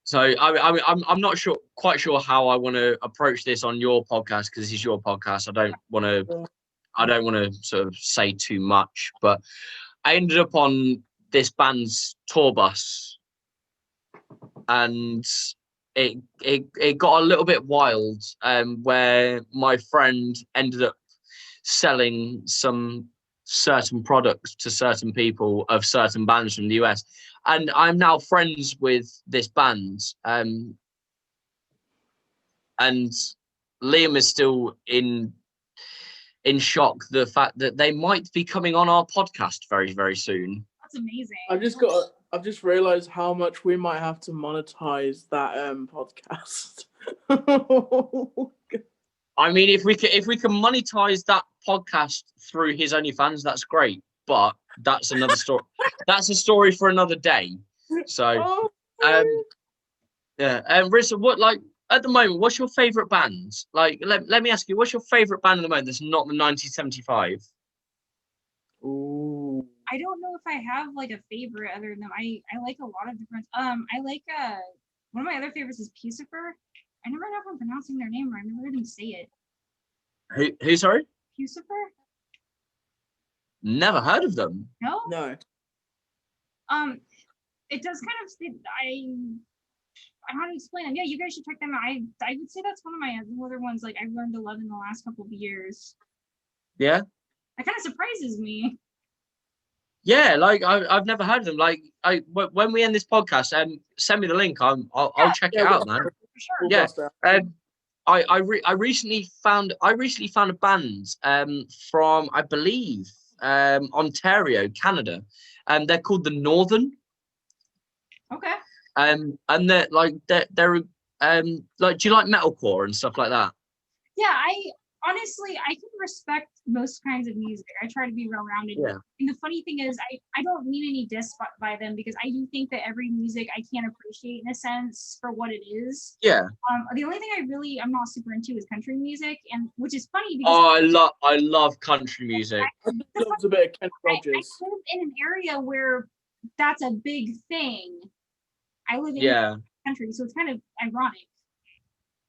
C: So I'm not quite sure how I want to approach this on your podcast, because this is your podcast. I don't want to sort of say too much, but I ended up on this band's tour bus, and it got a little bit wild, where my friend ended up selling some certain products to certain people of certain bands from the US, and I'm now friends with this band, and Liam is still in shock the fact that they might be coming on our podcast very, very soon.
A: That's amazing.
B: I've just realized how much we might have to monetize that podcast.
C: I mean, if we can monetize that podcast through his OnlyFans, that's great. But that's another story. That's a story for another day. So, yeah. Rissa, what, like, at the moment, what's your favorite band? Like, let me ask you, what's your favorite band at the moment that's not the 1975?
B: Ooh.
A: I don't know if I have like a favorite other than them. I like a lot of different. I like one of my other favorites is Pucifer. I never know if I'm pronouncing their name right. I've never heard him say it.
C: Who? Sorry?
A: Pucifer?
C: Never heard of them.
A: No.
B: No.
A: It does kind of. I don't know how to explain them. Yeah, you guys should check them out. I would say that's one of my other ones. Like I've learned to love in the last couple of years.
C: Yeah.
A: That kind of surprises me.
C: Yeah, like I've never heard of them. Like when we end this podcast, send me the link. I'll check it out, man.
A: For sure.
C: Yeah. I recently found a band from, I believe, Ontario, Canada, and they're called the Northern.
A: Okay.
C: And they're like do you like metalcore and stuff like that?
A: Yeah, honestly, I can respect most kinds of music. I try to be well-rounded.
C: Yeah.
A: And the funny thing is, I don't mean any diss by them, because I do think that every music I can appreciate in a sense for what it is.
C: Yeah.
A: The only thing I'm not super into is country music, and which is funny because
C: I love country music.
B: I love a bit of Kenny Rogers.
A: I live in an area where that's a big thing. I live in
C: the
A: country, so it's kind of ironic.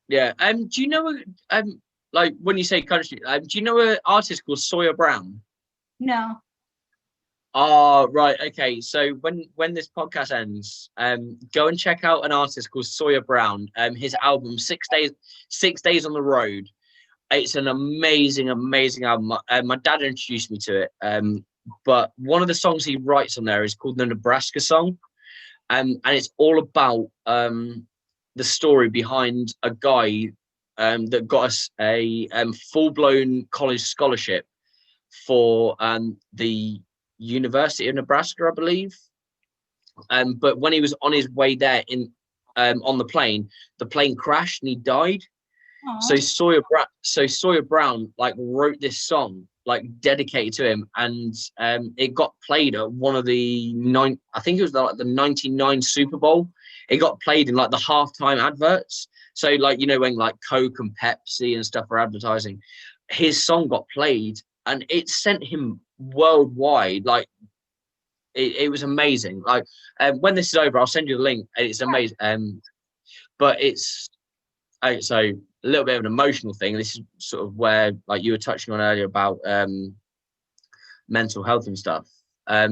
C: Yeah. Do you know like when you say country, do you know an artist called Sawyer Brown?
A: No.
C: Oh, right. Okay. So when this podcast ends, go and check out an artist called Sawyer Brown. His album 6 Days on the Road. It's an amazing, amazing album. My dad introduced me to it. But one of the songs he writes on there is called the Nebraska Song, and it's all about the story behind a guy that got us a full-blown college scholarship for the University of Nebraska, I believe. But when he was on his way there on the plane crashed and he died.
A: Aww.
C: So Sawyer Brown like wrote this song like dedicated to him, and it got played at one of the I think it was like the 99 Super Bowl. It got played in like the halftime adverts. So like, you know, when like Coke and Pepsi and stuff are advertising, his song got played and it sent him worldwide. Like it was amazing. Like when this is over, I'll send you the link. It's amazing. But it's so a little bit of an emotional thing. This is sort of where like you were touching on earlier about mental health and stuff. I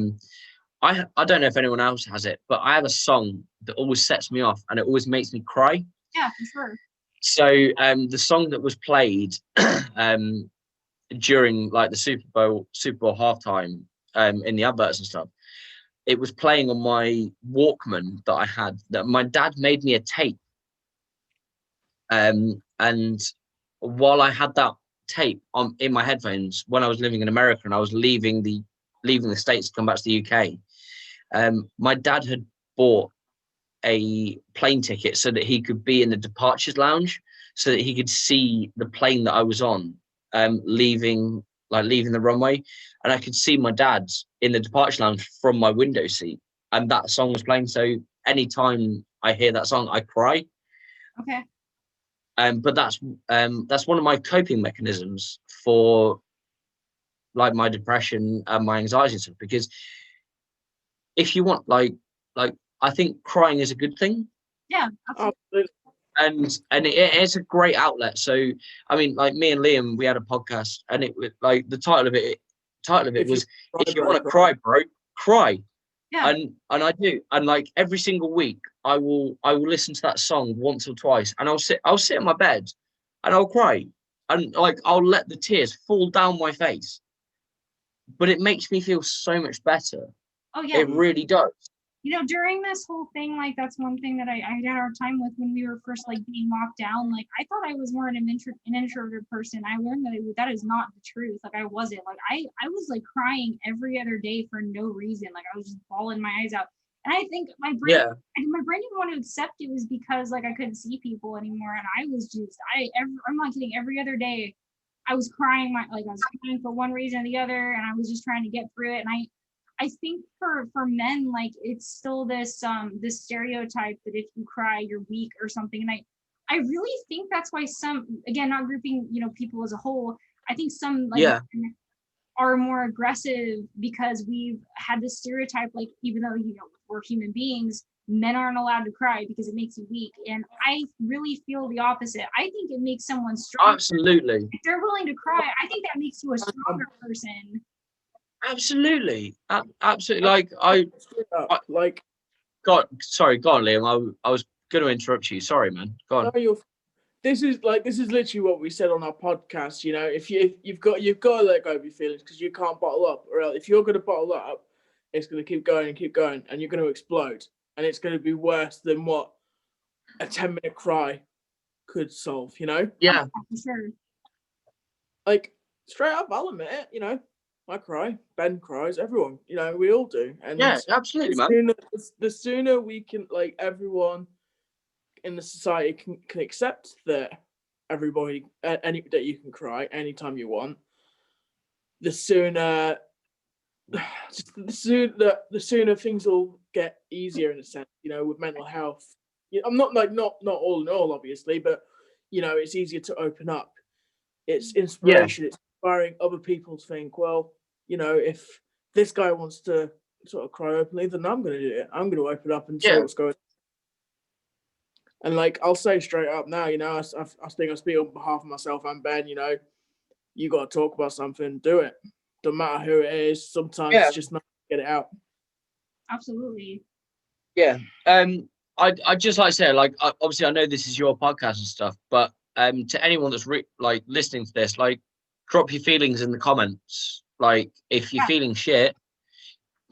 C: don't know if anyone else has it, but I have a song that always sets me off and it always makes me cry.
A: Yeah, for sure.
C: So the song that was played during like the Super Bowl halftime in the adverts and stuff, it was playing on my Walkman that I had, that my dad made me a tape. And while I had that tape in my headphones when I was living in America and I was leaving the States to come back to the UK, my dad had bought a plane ticket so that he could be in the departures lounge, so that he could see the plane that I was on, leaving the runway, and I could see my dad in the departure lounge from my window seat, and that song was playing. So anytime I hear that song, I cry.
A: Okay.
C: But that's one of my coping mechanisms for like my depression and my anxiety and stuff, because if you want like I think crying is a good thing.
A: Yeah, absolutely.
C: And it's a great outlet. So I mean, like me and Liam, we had a podcast, and it was like the title of it was if you want to cry, bro, cry.
A: Yeah.
C: And I do, and like every single week I will listen to that song once or twice, and I'll sit in my bed and I'll cry, and like I'll let the tears fall down my face, but it makes me feel so much better.
A: Oh yeah,
C: it really does.
A: During this whole thing, like that's one thing that I had a hard time with when we were first like being locked down. Like I thought I was more an introverted person. I learned that is not the truth. Like I wasn't. Like I was like crying every other day for no reason. Like I was just bawling my eyes out. And I think my brain didn't want to accept it was because like I couldn't see people anymore. And I was just I'm not kidding. Every other day, I was crying. I was crying for one reason or the other, and I was just trying to get through it. And I think for men, like it's still this this stereotype that if you cry, you're weak or something. And I really think that's why some, again, not grouping, people as a whole, I think some men are more aggressive because we've had this stereotype, like even though we're human beings, men aren't allowed to cry because it makes you weak. And I really feel the opposite. I think it makes someone stronger.
C: Absolutely.
A: If they're willing to cry, I think that makes you a stronger person.
C: Absolutely. Like go on, Liam. I was going to interrupt you. Sorry, man. Go on.
B: No, this is literally what we said on our podcast. If you've got to let go of your feelings because you can't bottle up, or else if you're going to bottle up, it's going to keep going, and you're going to explode, and it's going to be worse than what a 10-minute cry could solve.
C: Yeah.
A: For sure.
B: Like straight up, I'll admit it. I cry. Ben cries. Everyone. We all do. And
C: yeah, absolutely, man.
B: The sooner we can, like, everyone in the society can accept that everybody that you can cry anytime you want, the sooner things will get easier in a sense. With mental health. I'm not all in all, obviously, but it's easier to open up. It's inspiration. It's inspiring other people to think, well, if this guy wants to sort of cry openly, then I'm going to do it. I'm going to open up and say what's going on. And like, I'll say straight up now, I think I speak on behalf of myself and Ben, you got to talk about something, do it. Don't matter who it is. Sometimes it's just not get it out.
A: Absolutely.
C: Yeah. I just like to say, like, obviously I know this is your podcast and stuff, but to anyone that's listening to this, like, drop your feelings in the comments. Like, if you're feeling shit,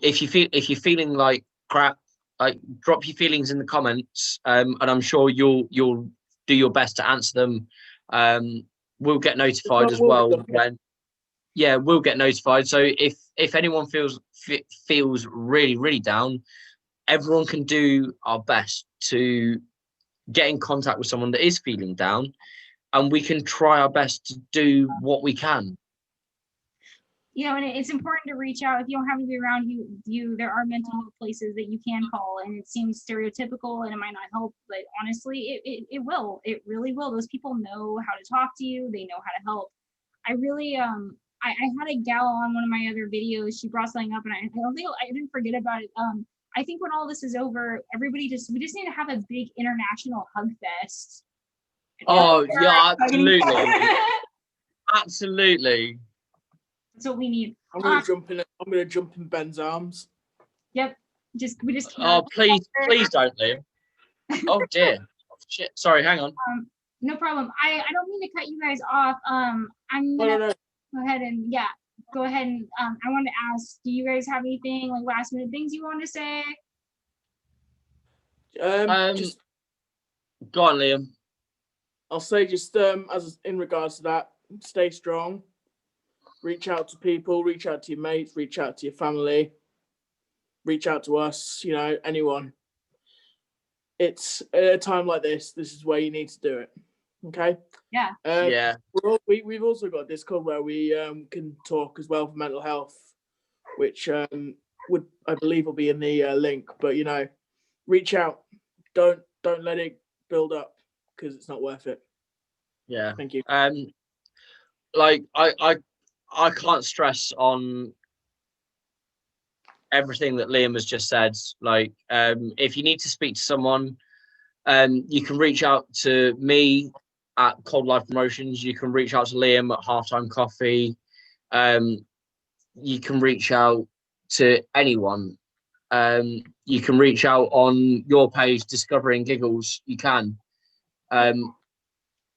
C: if you're feeling like crap, like, drop your feelings in the comments, and I'm sure you'll do your best to answer them. We'll get notified as well. We'll get notified. So if anyone feels really, really down, everyone can do our best to get in contact with someone that is feeling down, and we can try our best to do what we can.
A: And it's important to reach out. If you don't have anybody around you, there are mental health places that you can call, and it seems stereotypical and it might not help, but honestly, it will. It really will. Those people know how to talk to you. They know how to help. I really, I had a gal on one of my other videos. She brought something up, and I don't think I didn't forget about it. I think when all this is over, we just need to have a big international hug fest.
C: Oh yeah, absolutely. Absolutely.
A: That's what we need.
B: I'm gonna jump in Ben's arms.
A: Yep. We just.
C: Oh, please don't, Liam. Oh dear. Oh, shit. Sorry, hang on.
A: No problem. I don't mean to cut you guys off. I'm gonna go ahead and I wanted to ask, do you guys have anything like last minute things you want to say?
B: Just
C: go on, Liam.
B: I'll say just as in regards to that, stay strong. Reach out to people, reach out to your mates, reach out to your family, reach out to us, anyone. It's at a time like this is where you need to do it. Okay?
A: Yeah.
B: We've also got a Discord where we can talk as well for mental health, which I believe will be in the link. But reach out. Don't let it build up because it's not worth it.
C: Yeah.
B: Thank you.
C: Like I can't stress on everything that Liam has just said. Like, if you need to speak to someone, you can reach out to me at Coldlife Promotions. You can reach out to Liam at Halftime Coffee. You can reach out to anyone. you can reach out on your page, Discovering Giggles. You can.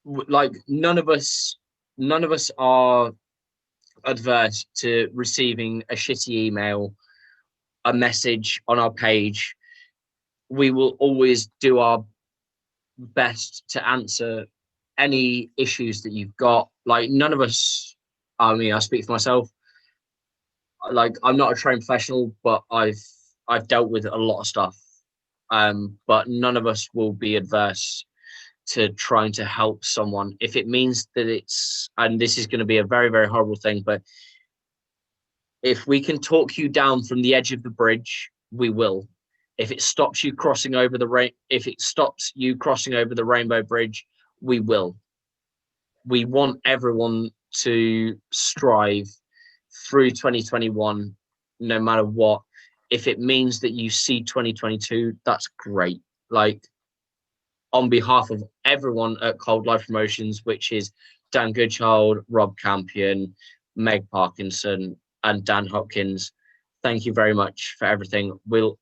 C: Like none of us are adverse to receiving a shitty email, a message on our page. We will always do our best to answer any issues that you've got. Like none of us, I mean, I speak for myself, like I'm not a trained professional, but I've dealt with a lot of stuff. But none of us will be adverse to trying to help someone if it means that it's, and this is going to be a very, very horrible thing, but if we can talk you down from the edge of the bridge, we will. If it stops you crossing over the rainbow bridge, we will. We want everyone to strive through 2021, no matter what. If it means that you see 2022, that's great. Like, on behalf of everyone at Coldlife Promotions, which is Dan Goodchild, Rob Campion, Meg Parkinson, and Dan Hopkins, thank you very much for everything. We'll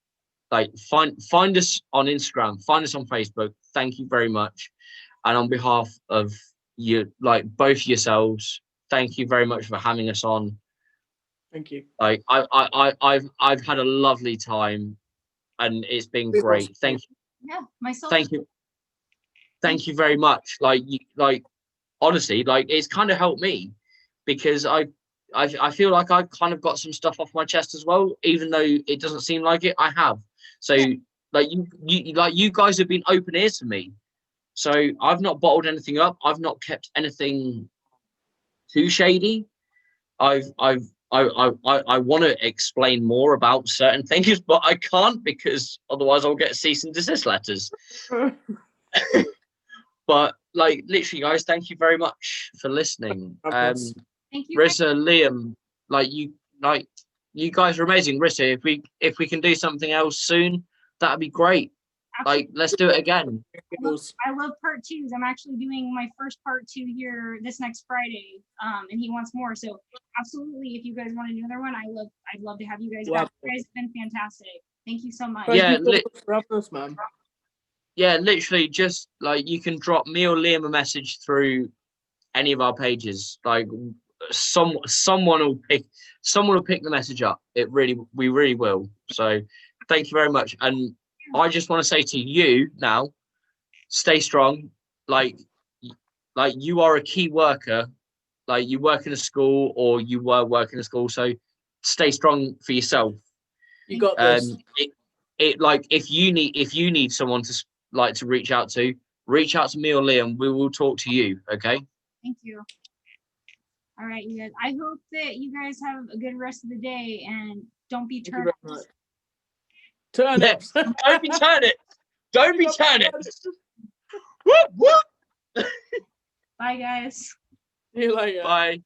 C: find us on Instagram, find us on Facebook. Thank you very much. And on behalf of you, like both yourselves, thank you very much for having us on.
B: Thank you.
C: Like I've had a lovely time, and it's been great. Thank you.
A: Yeah, myself.
C: Thank you. Thank you very much. Like honestly, like it's kind of helped me because I feel like I've kind of got some stuff off my chest as well, even though it doesn't seem like it. I have. So like you guys have been open ears to me. So I've not bottled anything up. I've not kept anything too shady. I want to explain more about certain things, but I can't because otherwise I'll get cease and desist letters. But like literally, guys, thank you very much for listening.
A: Thank you,
C: Rissa, Liam, you guys are amazing. Rissa, if we can do something else soon, that'd be great. Absolutely. Like, let's do it again.
A: I love part 2s. I'm actually doing my first part 2 here this next Friday. And he wants more. So absolutely, if you guys want another one, I'd love to have you guys back. You guys have been fantastic. Thank you so much.
C: Yeah, literally, just like you can drop me or Liam a message through any of our pages. Like someone will pick the message up. We really will. So thank you very much. And I just want to say to you now, stay strong. Like you are a key worker. Like you work in a school or you were working in a school. So stay strong for yourself.
B: You got this.
C: If you need someone to reach out to me or Liam. We will talk to you. Okay.
A: Thank you. All right, you guys. I hope that you guys have a good rest of the day and don't be turnips.
B: Turnips.
C: Don't be turnips. Don't be turnips. Whoop, whoop.
A: Bye, guys.
B: See you later.
C: Bye.